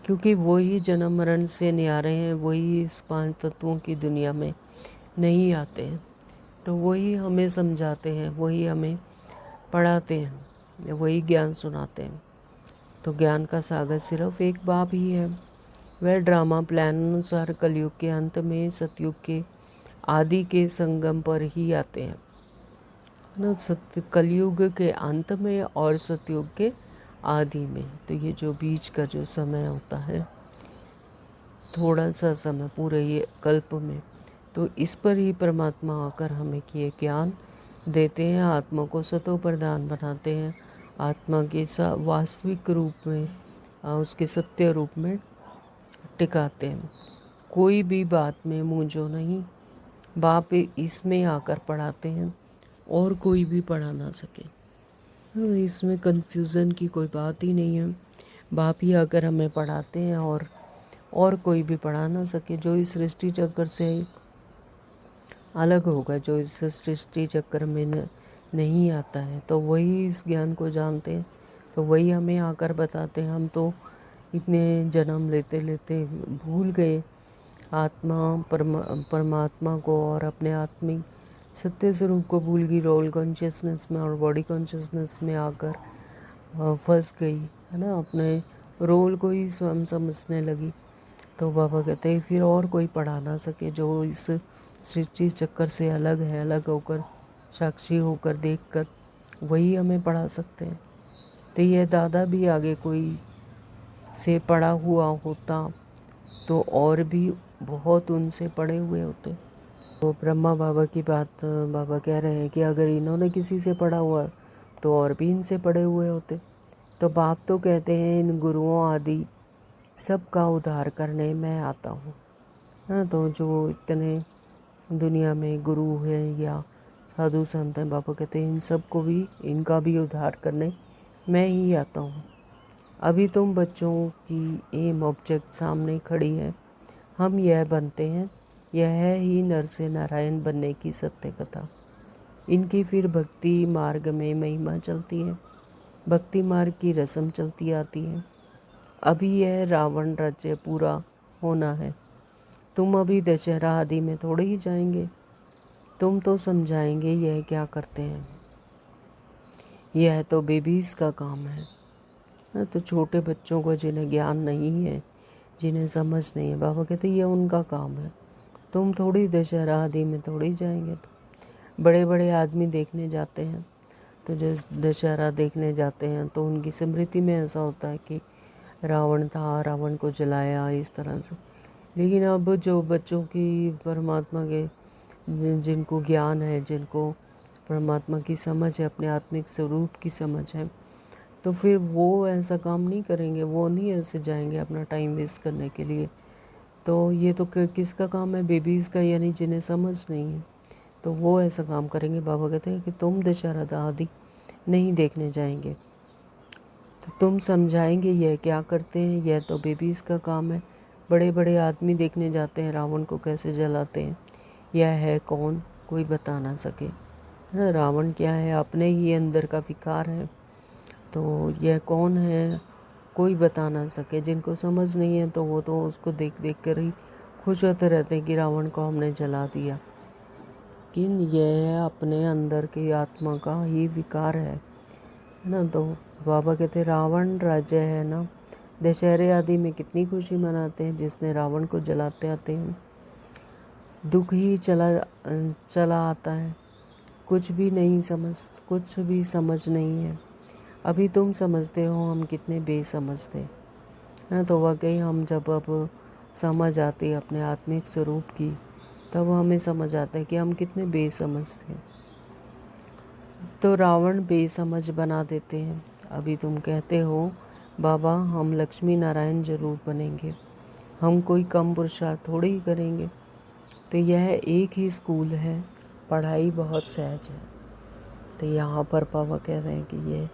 क्योंकि वही जन्म मरण से न्यारे हैं, वही इस 5 तत्वों की दुनिया में नहीं आते हैं। तो वही हमें समझाते हैं, वही हमें पढ़ाते हैं, वही ज्ञान सुनाते हैं। तो ज्ञान का सागर सिर्फ एक बाप ही है। वह ड्रामा प्लान अनुसार कलयुग के अंत में सतयुग के आदि के संगम पर ही आते हैं ना। सत्य कलयुग के अंत में और सतयुग के आदि में, तो ये जो बीच का जो समय होता है, थोड़ा सा समय पूरे ये कल्प में, तो इस पर ही परमात्मा आकर हमें ये ज्ञान देते हैं, आत्मा को सतो प्रधान बनाते हैं, आत्मा के वास्तविक रूप में उसके सत्य रूप में टिकाते हैं। कोई भी बात में मूंझो नहीं, बाप इसमें आकर पढ़ाते हैं और कोई भी पढ़ा ना सके। इसमें कन्फ्यूज़न की कोई बात ही नहीं है। बाप ही आकर हमें पढ़ाते हैं और कोई भी पढ़ा ना सके। जो इस सृष्टि चक्र से अलग होगा, जो इस सृष्टि चक्र में नहीं आता है, तो वही इस ज्ञान को जानते हैं, तो वही हमें आकर बताते हैं। हम तो इतने जन्म लेते लेते भूल गए परमात्मा को और अपने आत्मिक सत्य स्वरूप को भूल गई। रोल कॉन्शियसनेस में और बॉडी कॉन्शियसनेस में आकर फंस गई है ना, अपने रोल को ही स्वयं समझने लगी। तो बाबा कहते हैं फिर और कोई पढ़ा ना सके। जो इस सृष्टि चक्कर से अलग है, अलग होकर साक्षी होकर देखकर, वही हमें पढ़ा सकते हैं। तो यह दादा भी आगे कोई से पढ़ा हुआ होता तो और भी बहुत उनसे पढ़े हुए होते। तो ब्रह्मा बाबा की बात बाबा कह रहे हैं कि अगर इन्होंने किसी से पढ़ा हुआ तो और भी इनसे पढ़े हुए होते। तो बाप तो कहते हैं इन गुरुओं आदि सबका उद्धार करने मैं आता हूँ। हाँ, तो जो इतने दुनिया में गुरु हैं या साधु संत हैं, बाबा कहते हैं इन सबको भी, इनका भी उद्धार करने मैं ही आता हूँ। अभी तुम बच्चों की एम ऑब्जेक्ट सामने खड़ी है, हम यह बनते हैं, यह है ही नर से नारायण बनने की सत्य कथा। इनकी फिर भक्ति मार्ग में महिमा चलती है, भक्ति मार्ग की रस्म चलती आती है। अभी यह रावण राज्य पूरा होना है, तुम अभी दशहरा आदि में थोड़े ही जाएंगे। तुम तो समझाएंगे यह क्या करते हैं, यह तो बेबीज़ का काम है। तो छोटे बच्चों को जिन्हें ज्ञान नहीं है, जिन्हें समझ नहीं है, बाबा कहते ये उनका काम है। तुम थोड़ी दशहरा आदि में थोड़ी जाएंगे। तो बड़े बड़े आदमी देखने जाते हैं, तो जो दशहरा देखने जाते हैं तो उनकी स्मृति में ऐसा होता है कि रावण था, रावण को जलाया, इस तरह से। लेकिन अब जो बच्चों की परमात्मा के जिनको ज्ञान है, जिनको परमात्मा की समझ है, अपने आत्मिक स्वरूप की समझ है, तो फिर वो ऐसा काम नहीं करेंगे, वो नहीं ऐसे जाएंगे अपना टाइम वेस्ट करने के लिए। तो ये तो किसका काम है? बेबीज़ का, यानी जिन्हें समझ नहीं है, तो वो ऐसा काम करेंगे। बाबा कहते हैं कि तुम दशहरा आदि नहीं देखने जाएंगे, तो तुम समझाएंगे यह क्या करते हैं, यह तो बेबीज़ का काम है। बड़े बड़े आदमी देखने जाते हैं रावण को कैसे जलाते हैं, यह है कौन? कोई बता ना सके, है ना। रावण क्या है? अपने ही अंदर का विकार है। तो यह कौन है? कोई बता ना सके। जिनको समझ नहीं है तो वो तो उसको देख देख कर ही खुश होते रहते हैं कि रावण को हमने जला दिया। लेकिन यह अपने अंदर की आत्मा का ही विकार है ना। तो बाबा कहते रावण राज्य है ना, दशहरे आदि में कितनी खुशी मनाते हैं, जिसने रावण को जलाते आते हैं दुख ही चला चला आता है। कुछ भी समझ नहीं है। अभी तुम समझते हो हम कितने बेसमझ थे, है ना। तो वाकई हम जब अब समझ आती है अपने आत्मिक स्वरूप की, तब हमें समझ आता है कि हम कितने बेसमझ थे। तो रावण बेसमझ बना देते हैं। अभी तुम कहते हो बाबा हम लक्ष्मी नारायण जरूर बनेंगे, हम कोई कम पुरुषार्थ थोड़ी ही करेंगे। तो यह एक ही स्कूल है, पढ़ाई बहुत सहज है। तो यहाँ पर पापा कह रहे हैं कि ये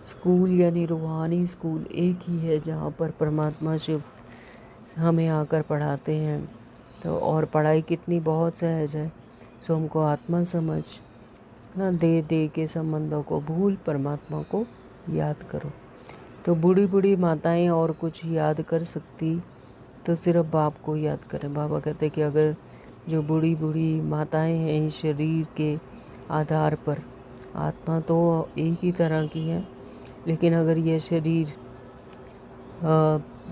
स्कूल यानी रूहानी स्कूल एक ही है, जहाँ पर परमात्मा शिव हमें आकर पढ़ाते हैं। तो और पढ़ाई कितनी बहुत सहज है। सो हमको आत्मा समझ ना, दे दे के संबंधों को भूल परमात्मा को याद करो। तो बूढ़ी बूढ़ी माताएं और कुछ याद कर सकती तो सिर्फ बाप को याद करें। बाबा कहते कि अगर जो बूढ़ी बूढ़ी माताएं हैं इस शरीर के आधार पर, आत्मा तो एक ही तरह की है, लेकिन अगर यह शरीर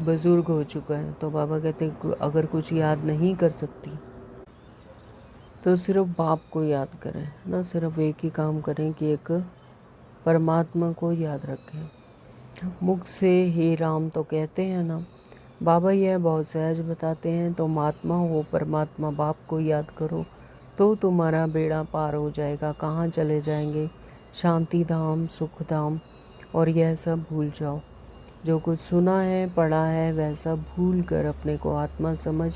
बुजुर्ग हो चुका है, तो बाबा कहते हैं अगर कुछ याद नहीं कर सकती तो सिर्फ बाप को याद करें ना। सिर्फ एक ही काम करें कि एक परमात्मा को याद रखें। मुख से हे राम तो कहते हैं ना, बाबा यह बहुत सहज बताते हैं। तो महात्मा हो परमात्मा बाप को याद करो तो तुम्हारा बेड़ा पार हो जाएगा। कहाँ चले जाएंगे, शांति धाम, सुख धाम, और यह सब भूल जाओ। जो कुछ सुना है पढ़ा है वह सब भूल कर अपने को आत्मा समझ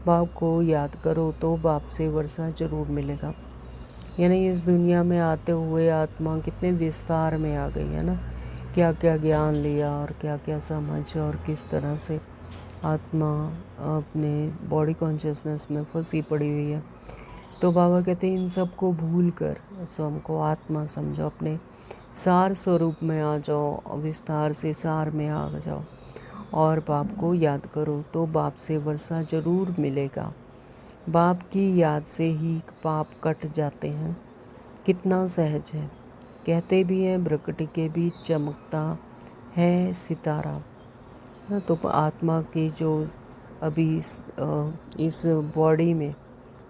बाप को याद करो तो बाप से वर्षा जरूर मिलेगा। यानी इस दुनिया में आते हुए आत्मा कितने विस्तार में आ गई है ना, क्या क्या ज्ञान लिया और क्या क्या समझ, और किस तरह से आत्मा अपने बॉडी कॉन्शियसनेस में फंसी पड़ी हुई है। तो बाबा कहते हैं इन सब को भूल कर सो हमको आत्मा समझो, अपने सार स्वरूप में आ जाओ, विस्तार से सार में आ जाओ और बाप को याद करो तो बाप से वर्षा जरूर मिलेगा। बाप की याद से ही पाप कट जाते हैं। कितना सहज है। कहते भी हैं प्रकृति के बीच चमकता है सितारा ना। तो आत्मा की जो अभी इस बॉडी में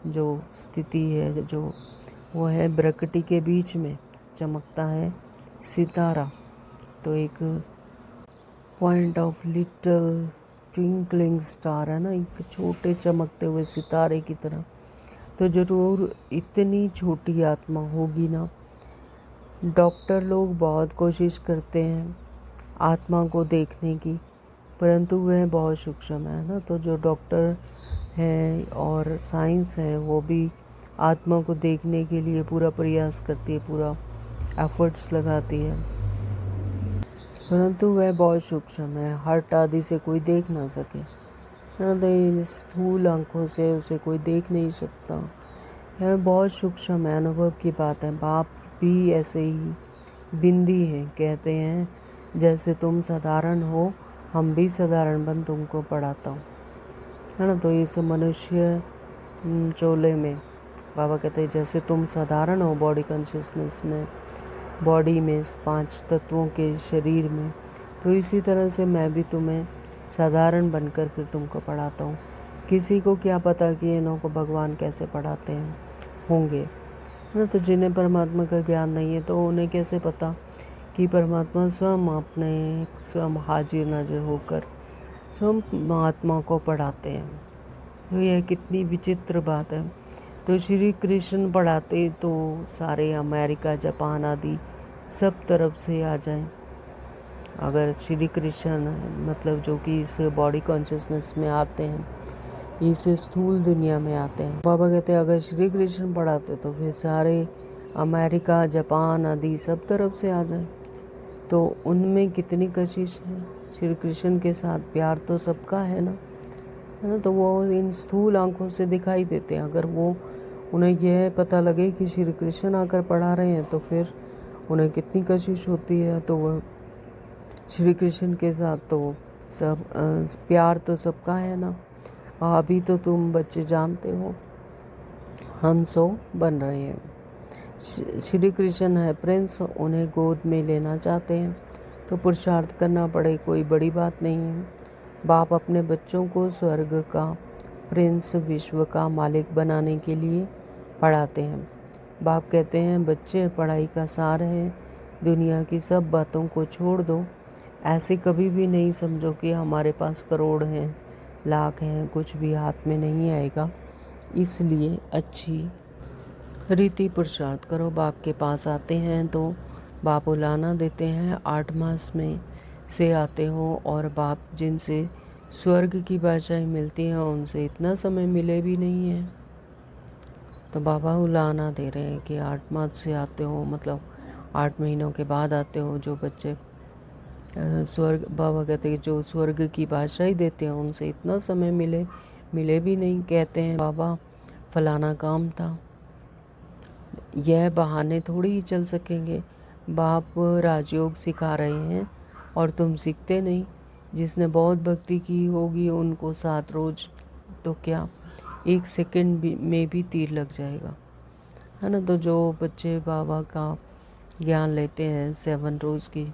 जो स्थिति है, जो वो है प्रकृति के बीच में चमकता है सितारा। तो एक point of little twinkling star है ना, एक छोटे चमकते हुए सितारे की तरह। तो ज़रूर इतनी छोटी आत्मा होगी ना। डॉक्टर लोग बहुत कोशिश करते हैं आत्मा को देखने की, परंतु वह बहुत सूक्ष्म है ना। तो जो डॉक्टर हैं और साइंस है वो भी आत्मा को देखने के लिए पूरा प्रयास करती है, पूरा एफर्ट्स लगाती है, परंतु वह बहुत सूक्ष्म है। हार्ट आदि से कोई देख ना सके ना, तो स्थूल आंखों से उसे कोई देख नहीं सकता। यह बहुत सूक्ष्म है, अनुभव की बात है। बाप भी ऐसे ही बिंदी है। कहते हैं जैसे तुम साधारण हो हम भी साधारण बन तुमको पढ़ाता हूँ, है ना। तो इस मनुष्य चोले में बाबा कहते हैं जैसे तुम साधारण हो बॉडी कॉन्शियसनेस में, बॉडी में 5 तत्वों के शरीर में, तो इसी तरह से मैं भी तुम्हें साधारण बनकर फिर तुमको पढ़ाता हूँ। किसी को क्या पता कि इन्हों को भगवान कैसे पढ़ाते हैं होंगे, है ना। तो जिन्हें परमात्मा का ज्ञान नहीं है तो उन्हें कैसे पता कि परमात्मा स्वयं हाजिर नाजिर होकर स्वयं आत्मा को पढ़ाते हैं। तो यह कितनी विचित्र बात है। तो श्री कृष्ण पढ़ाते तो सारे अमेरिका जापान आदि सब तरफ से आ जाएं। अगर श्री कृष्ण मतलब जो कि इस बॉडी कॉन्शियसनेस में आते हैं, इस स्थूल दुनिया में आते हैं, बाबा कहते हैं अगर श्री कृष्ण पढ़ाते तो फिर सारे अमेरिका जापान आदि सब तरफ से आ जाएं। तो उनमें कितनी कशिश है। श्री कृष्ण के साथ प्यार तो सबका है ना, है ना। तो वो इन स्थूल आंखों से दिखाई देते हैं। अगर वो उन्हें यह पता लगे कि श्री कृष्ण आकर पढ़ा रहे हैं तो फिर उन्हें कितनी कशिश होती है। तो वह श्री कृष्ण के साथ तो सब प्यार तो सबका है ना। अभी तो तुम बच्चे जानते हो हम सो बन रहे हैं। श्री कृष्ण है प्रिंस, उन्हें गोद में लेना चाहते हैं तो पुरुषार्थ करना पड़े, कोई बड़ी बात नहीं है। बाप अपने बच्चों को स्वर्ग का प्रिंस, विश्व का मालिक बनाने के लिए पढ़ाते हैं। बाप कहते हैं बच्चे पढ़ाई का सार है, दुनिया की सब बातों को छोड़ दो। ऐसे कभी भी नहीं समझो कि हमारे पास करोड़ हैं, लाख हैं, कुछ भी हाथ में नहीं आएगा। इसलिए अच्छी रीति पुरुषार्थ करो। बाप के पास आते हैं तो बाप उलाना देते हैं, 8 मास में से आते हो और बाप जिनसे स्वर्ग की बादशाही मिलती है उनसे इतना समय मिले भी नहीं है। तो बाबा उलाना दे रहे हैं कि 8 मास से आते हो, मतलब 8 महीनों के बाद आते हो। जो बच्चे स्वर्ग, बाबा कहते हैं जो स्वर्ग की बादशाही देते हैं उनसे इतना समय मिले भी नहीं। कहते हैं बाबा फलाना काम था, यह बहाने थोड़ी ही चल सकेंगे। बाप राजयोग सिखा रहे हैं और तुम सीखते नहीं। जिसने बहुत भक्ति की होगी उनको 7 रोज तो क्या 1 सेकंड में भी तीर लग जाएगा, है ना। तो जो बच्चे बाबा का ज्ञान लेते हैं 7 रोज़ की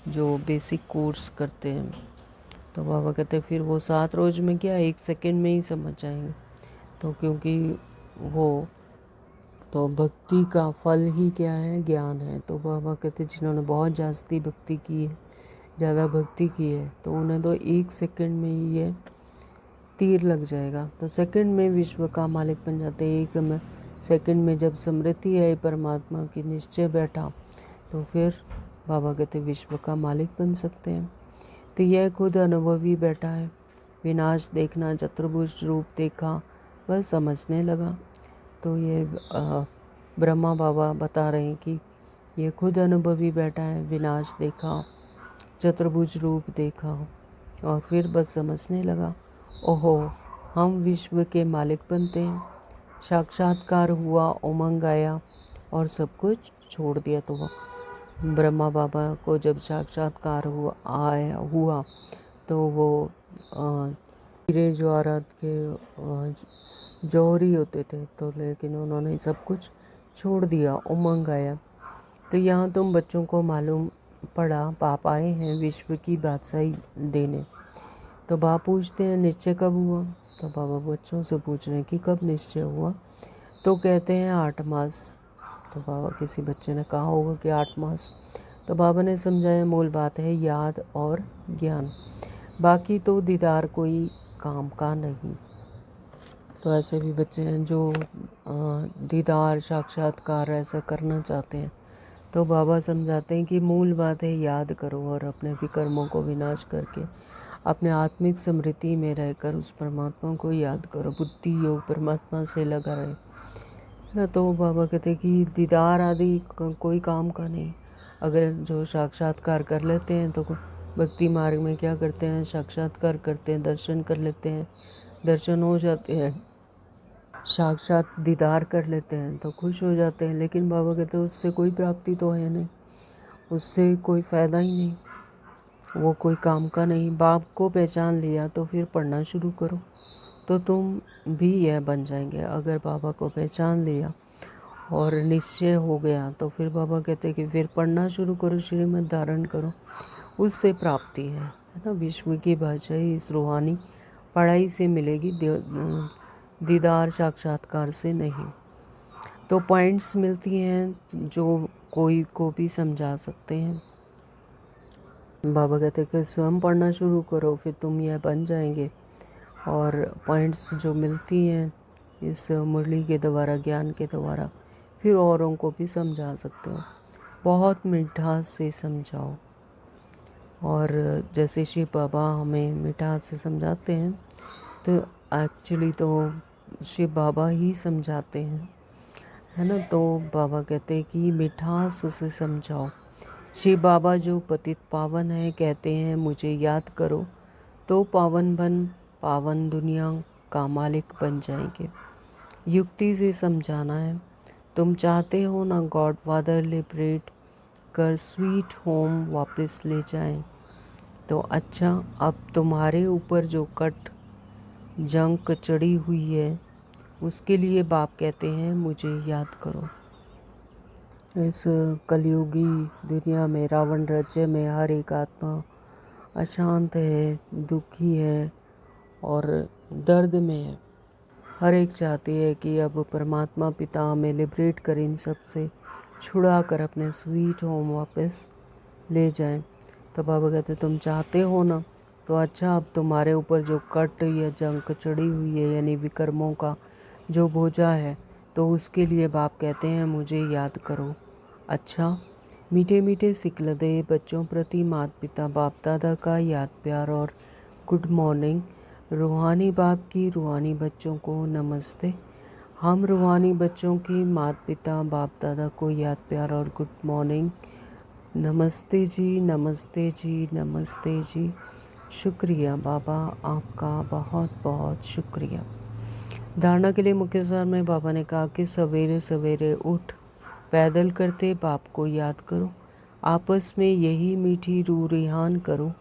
जो बेसिक कोर्स करते हैं, तो बाबा कहते हैं फिर वो 7 रोज में क्या 1 सेकंड में ही समझ जाएंगे। तो क्योंकि वो तो भक्ति का फल ही क्या है, ज्ञान है। तो बाबा कहते जिन्होंने बहुत जास्ती भक्ति की है, ज़्यादा भक्ति की है, तो उन्हें तो 1 सेकंड में ही ये तीर लग जाएगा। तो सेकंड में विश्व का मालिक बन जाते हैं। एक में सेकंड में जब स्मृति है परमात्मा की, निश्चय बैठा, तो फिर बाबा कहते विश्व का मालिक बन सकते हैं। तो यह खुद अनुभवी बैठा है। विनाश देखना, चतुर्भुज रूप देखा, बस समझने लगा। तो ये ब्रह्मा बाबा बता रहे हैं कि ये खुद अनुभवी बैठा है, विनाश देखा, चतुर्भुज रूप देखा और फिर बस समझने लगा, ओहो हम विश्व के मालिक बनते हैं। साक्षात्कार हुआ, उमंग आया और सब कुछ छोड़ दिया। तो वह ब्रह्मा बाबा को जब साक्षात्कार हुआ तो वो हीरे जवाहरात के जौहरी होते थे, तो लेकिन उन्होंने सब कुछ छोड़ दिया, उमंग आया। तो यहाँ तुम बच्चों को मालूम पड़ा बाप आए हैं विश्व की बादशाही देने। तो बाप पूछते हैं निश्चय कब हुआ। तो बाबा बच्चों से पूछ रहे हैं कि कब निश्चय हुआ। तो कहते हैं 8 मास। तो बाबा किसी बच्चे ने कहा होगा कि 8 मास। तो बाबा ने समझाया मूल बात है याद और ज्ञान, बाकी तो दीदार कोई काम का नहीं। तो ऐसे भी बच्चे हैं जो दीदार साक्षात्कार ऐसा करना चाहते हैं। तो बाबा समझाते हैं कि मूल बात है याद करो और अपने विकर्मों को विनाश करके अपने आत्मिक स्मृति में रहकर उस परमात्मा को याद करो। बुद्धि योग परमात्मा से लगा रहे ना। तो बाबा कहते हैं कि दीदार आदि कोई काम का नहीं। अगर जो साक्षात्कार कर लेते हैं तो भक्ति मार्ग में क्या करते हैं, साक्षात्कार करते हैं, दर्शन कर लेते हैं, दर्शन हो जाते हैं, साक्षात दीदार कर लेते हैं तो खुश हो जाते हैं। लेकिन बाबा कहते हैं उससे कोई प्राप्ति तो है नहीं, उससे कोई फ़ायदा ही नहीं, वो कोई काम का नहीं। बाप को पहचान लिया तो फिर पढ़ना शुरू करो, तो तुम भी यह बन जाएंगे। अगर बाबा को पहचान लिया और निश्चय हो गया तो फिर बाबा कहते हैं कि फिर पढ़ना शुरू करो, श्रीमत धारण करो, उससे प्राप्ति है ना। विश्व की बादशाही इस रूहानी पढ़ाई से मिलेगी, दीदार साक्षात्कार से नहीं। तो पॉइंट्स मिलती हैं जो कोई को भी समझा सकते हैं। बाबा कहते हैं कि स्वयं पढ़ना शुरू करो, फिर तुम यह बन जाएंगे। और पॉइंट्स जो मिलती हैं इस मुरली के द्वारा, ज्ञान के द्वारा, फिर औरों को भी समझा सकते हो। बहुत मिठास से समझाओ। और जैसे शिव बाबा हमें मिठास से समझाते हैं, तो एक्चुअली तो शिव बाबा ही समझाते हैं, है ना। तो बाबा कहते हैं कि मिठास से समझाओ। शिव बाबा जो पतित पावन है कहते हैं मुझे याद करो तो पावन दुनिया का मालिक बन जाएंगे। युक्ति से समझाना है। तुम चाहते हो ना गॉड फादर लिबरेट कर स्वीट होम वापस ले जाएं। तो अच्छा, अब तुम्हारे ऊपर जो कट जंक चढ़ी हुई है उसके लिए बाप कहते हैं मुझे याद करो। इस कलयुगी दुनिया में, रावण राज्य में, हर एक आत्मा अशांत है, दुखी है और दर्द में है हर एक चाहती है कि अब परमात्मा पिता हमें लिबरेट कर इन सब से छुड़ा कर अपने स्वीट होम वापस ले जाएं। तो बाबा कहते तुम चाहते हो ना, तो अच्छा अब तुम्हारे ऊपर जो कट या जंक चढ़ी हुई है यानी विकर्मों का जो बोझा है, तो उसके लिए बाप कहते हैं मुझे याद करो। अच्छा, मीठे मीठे सिकलदे बच्चों प्रति माता पिता बाप दादा का याद प्यार और गुड मॉर्निंग। रूहानी बाप की रूहानी बच्चों को नमस्ते। हम रूहानी बच्चों की माता पिता बाप दादा को याद प्यार और गुड मॉर्निंग। नमस्ते जी, नमस्ते जी, नमस्ते जी। शुक्रिया बाबा, आपका बहुत बहुत शुक्रिया। धारणा के लिए मुख्य सार में बाबा ने कहा कि सवेरे सवेरे उठ पैदल करते बाप को याद करो। आपस में यही मीठी रूह रिहान करो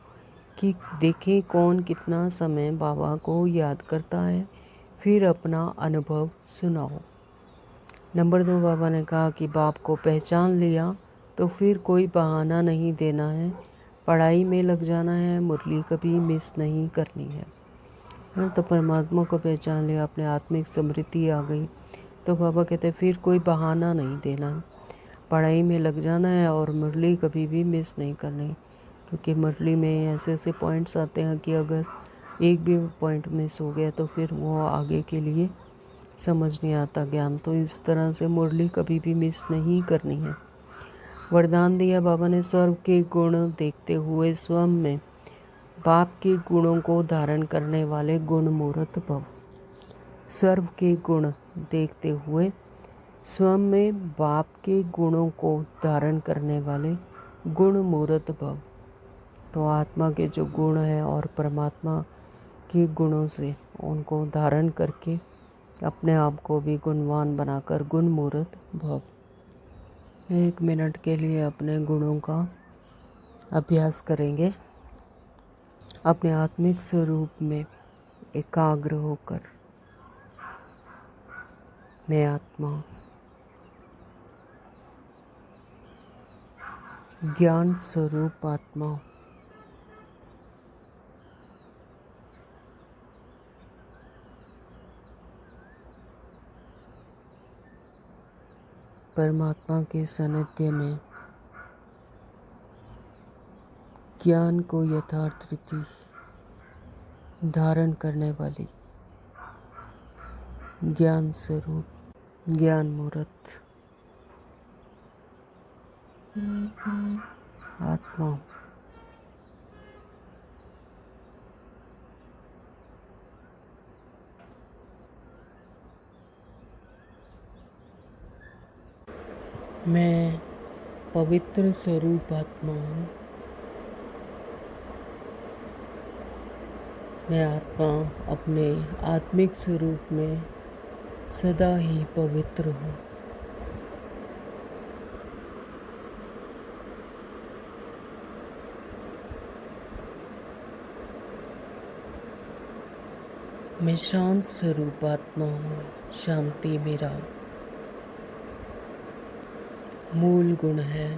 कि देखें कौन कितना समय बाबा को याद करता है, फिर अपना अनुभव सुनाओ। नंबर 2, बाबा ने कहा कि बाप को पहचान लिया तो फिर कोई बहाना नहीं देना है, पढ़ाई में लग जाना है, मुरली कभी मिस नहीं करनी है ना। तो परमात्मा को पहचान लिया, अपने आत्मिक समृद्धि आ गई, तो बाबा कहते हैं फिर कोई बहाना नहीं देना, पढ़ाई में लग जाना है और मुरली कभी भी मिस नहीं करनी। क्योंकि मुरली में ऐसे ऐसे पॉइंट्स आते हैं कि अगर एक भी पॉइंट मिस हो गया तो फिर वो आगे के लिए समझ नहीं आता ज्ञान। तो इस तरह से मुरली कभी भी मिस नहीं करनी है। वरदान दिया बाबा ने, स्वर्ग के गुण देखते हुए स्वयं में बाप के गुणों को धारण करने वाले गुण मूर्त भव। सर्व के गुण देखते हुए स्वयं में बाप के गुणों को धारण करने वाले गुण मूर्त भव। तो आत्मा के जो गुण हैं और परमात्मा के गुणों से उनको धारण करके अपने आप को भी गुणवान बनाकर गुण मूर्त भव। 1 मिनट के लिए अपने गुणों का अभ्यास करेंगे, अपने आत्मिक स्वरूप में एकाग्र होकर। मैं आत्मा ज्ञान स्वरूप आत्मा परमात्मा के सानिध्य में ज्ञान को यथार्थ रीति धारण करने वाली ज्ञान स्वरूप ज्ञान मूर्त आत्मा। मैं पवित्र स्वरूप आत्मा हूँ। मैं आत्मा अपने आत्मिक स्वरूप में सदा ही पवित्र हूँ। मैं शांत स्वरूप आत्मा हूँ। शांति मेरा मूल गुण है।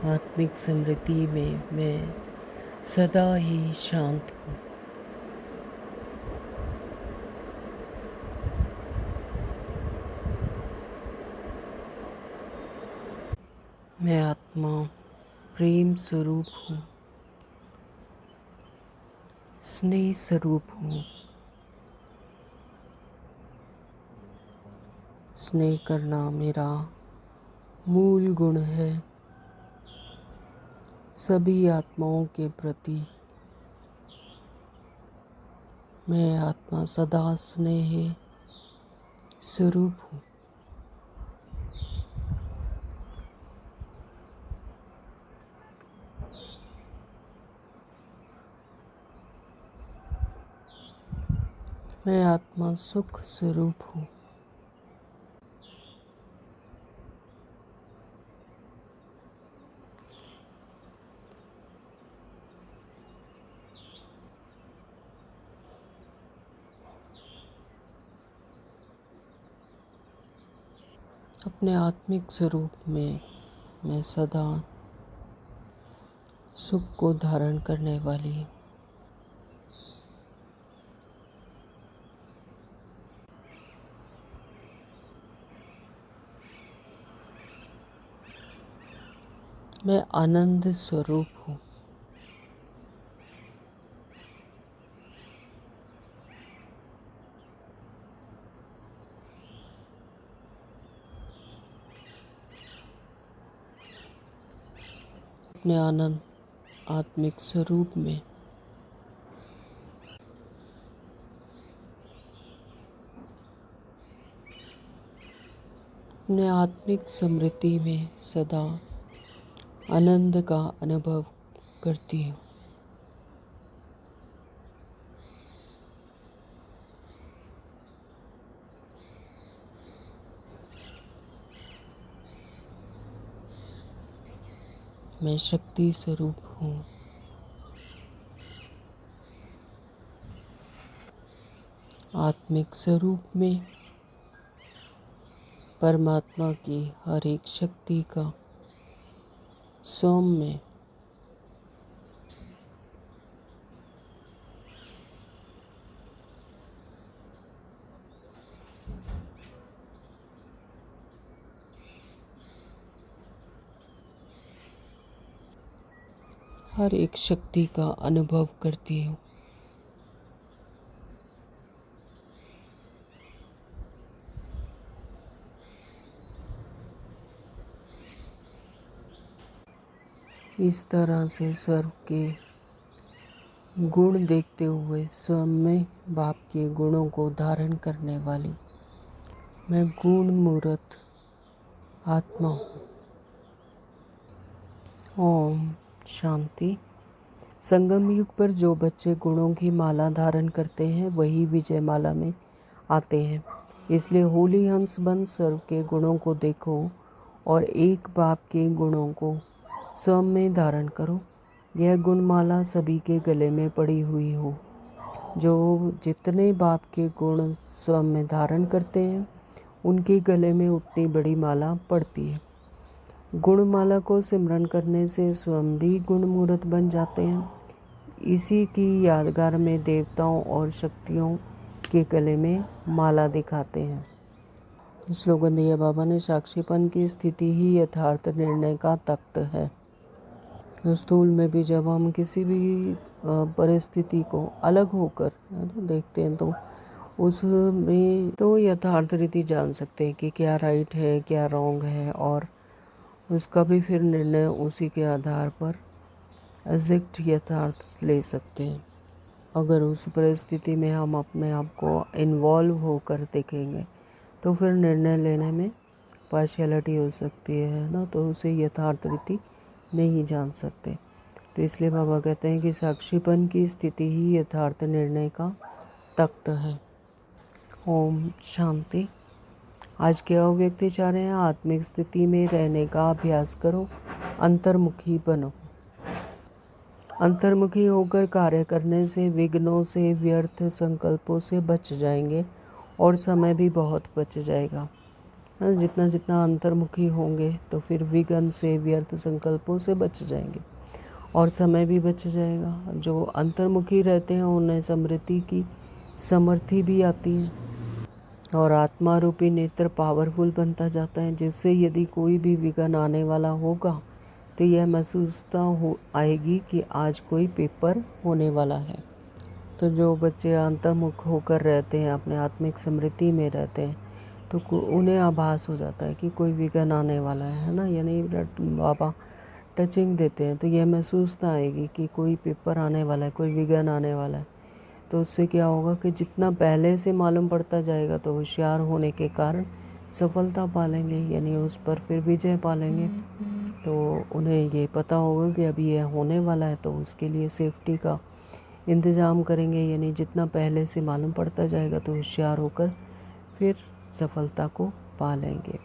आत्मिक समृद्धि में मैं सदा ही शांत हूँ। मैं आत्मा प्रेम स्वरूप हूँ, स्नेह स्वरूप हूँ। स्नेह करना मेरा मूल गुण है। सभी आत्माओं के प्रति मैं आत्मा सदा स्नेह स्वरूप हूँ। मैं आत्मा सुख स्वरूप हूँ। अपने आत्मिक स्वरूप में मैं सदा सुख को धारण करने वाली मैं आनंद स्वरूप हूँ। अपने आनंद आत्मिक स्वरूप में अपने आत्मिक समृद्धि में सदा आनंद का अनुभव करती हूँ। मैं शक्ति स्वरूप हूँ। आत्मिक स्वरूप में परमात्मा की हर एक शक्ति का स्वयं में हर एक शक्ति का अनुभव करती हूँ। इस तरह से सर्व के गुण देखते हुए स्वयं में बाप के गुणों को धारण करने वाली मैं गुण मूर्त आत्मा हूँ। ओम शांति। संगम युग पर जो बच्चे गुणों की माला धारण करते हैं वही विजय माला में आते हैं। इसलिए होली हंस बन सर्व के गुणों को देखो और एक बाप के गुणों को स्वयं में धारण करो। यह गुणमाला सभी के गले में पड़ी हुई हो। जो जितने बाप के गुण स्वयं में धारण करते हैं उनके गले में उतनी बड़ी माला पड़ती है। गुणमाला को सिमरन करने से स्वयं भी गुण मूर्त बन जाते हैं। इसी की यादगार में देवताओं और शक्तियों के गले में माला दिखाते हैं। स्लोगन दिया बाबा ने, साक्षीपन की स्थिति ही यथार्थ निर्णय का तख्त है। स्थूल में भी जब हम किसी भी परिस्थिति को अलग होकर देखते हैं तो उसमें तो यथार्थ रीति जान सकते हैं कि क्या राइट है क्या रॉन्ग है, और उसका भी फिर निर्णय उसी के आधार पर एग्जैक्ट यथार्थ ले सकते हैं। अगर उस परिस्थिति में हम अपने आप को इन्वॉल्व होकर देखेंगे तो फिर निर्णय लेने में पार्शियलिटी हो सकती है ना, तो उसे यथार्थ रीति नहीं जान सकते। तो इसलिए बाबा कहते हैं कि साक्षीपन की स्थिति ही यथार्थ निर्णय का तख्त है। ओम शांति। आज के अव्यक्तिचार्य हैं, आत्मिक स्थिति में रहने का अभ्यास करो, अंतर्मुखी बनो। अंतर्मुखी होकर कार्य करने से विघ्नों से व्यर्थ संकल्पों से बच जाएंगे और समय भी बहुत बच जाएगा। जितना जितना अंतर्मुखी होंगे तो फिर विघ्न से व्यर्थ संकल्पों से बच जाएंगे और समय भी बच जाएगा। जो अंतर्मुखी रहते हैं उन्हें समृद्धि की समर्थी भी आती है और आत्मा रूपी नेत्र पावरफुल बनता जाता है, जिससे यदि कोई भी विघ्न आने वाला होगा तो यह महसूसता आएगी कि आज कोई पेपर होने वाला है। तो जो बच्चे अंतर्मुख होकर रहते हैं, अपने आत्मिक समृद्धि में रहते हैं, तो उन्हें आभास हो जाता है कि कोई विघ्न आने वाला है ना, यानी बाबा टचिंग देते हैं तो यह महसूसता आएगी कि कोई पेपर आने वाला है, कोई विघ्न आने वाला है। तो उससे क्या होगा कि जितना पहले से मालूम पड़ता जाएगा तो होशियार होने के कारण सफलता पालेंगे, यानी उस पर फिर विजय पालेंगे। तो उन्हें ये पता होगा कि अभी यह होने वाला है, तो उसके लिए सेफ्टी का इंतज़ाम करेंगे। यानी जितना पहले से मालूम पड़ता जाएगा तो होशियार होकर फिर सफलता को पा लेंगे।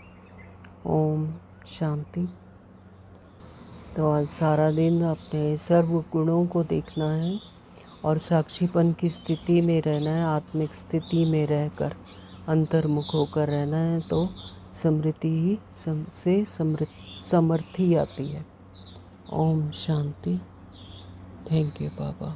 ओम शांति। तो आज सारा दिन अपने सर्व गुणों को देखना है और साक्षीपन की स्थिति में रहना है, आत्मिक स्थिति में रहकर अंतर्मुख होकर रहना है, तो समृद्धि ही से समर्थी आती है। ओम शांति। Thank you Baba.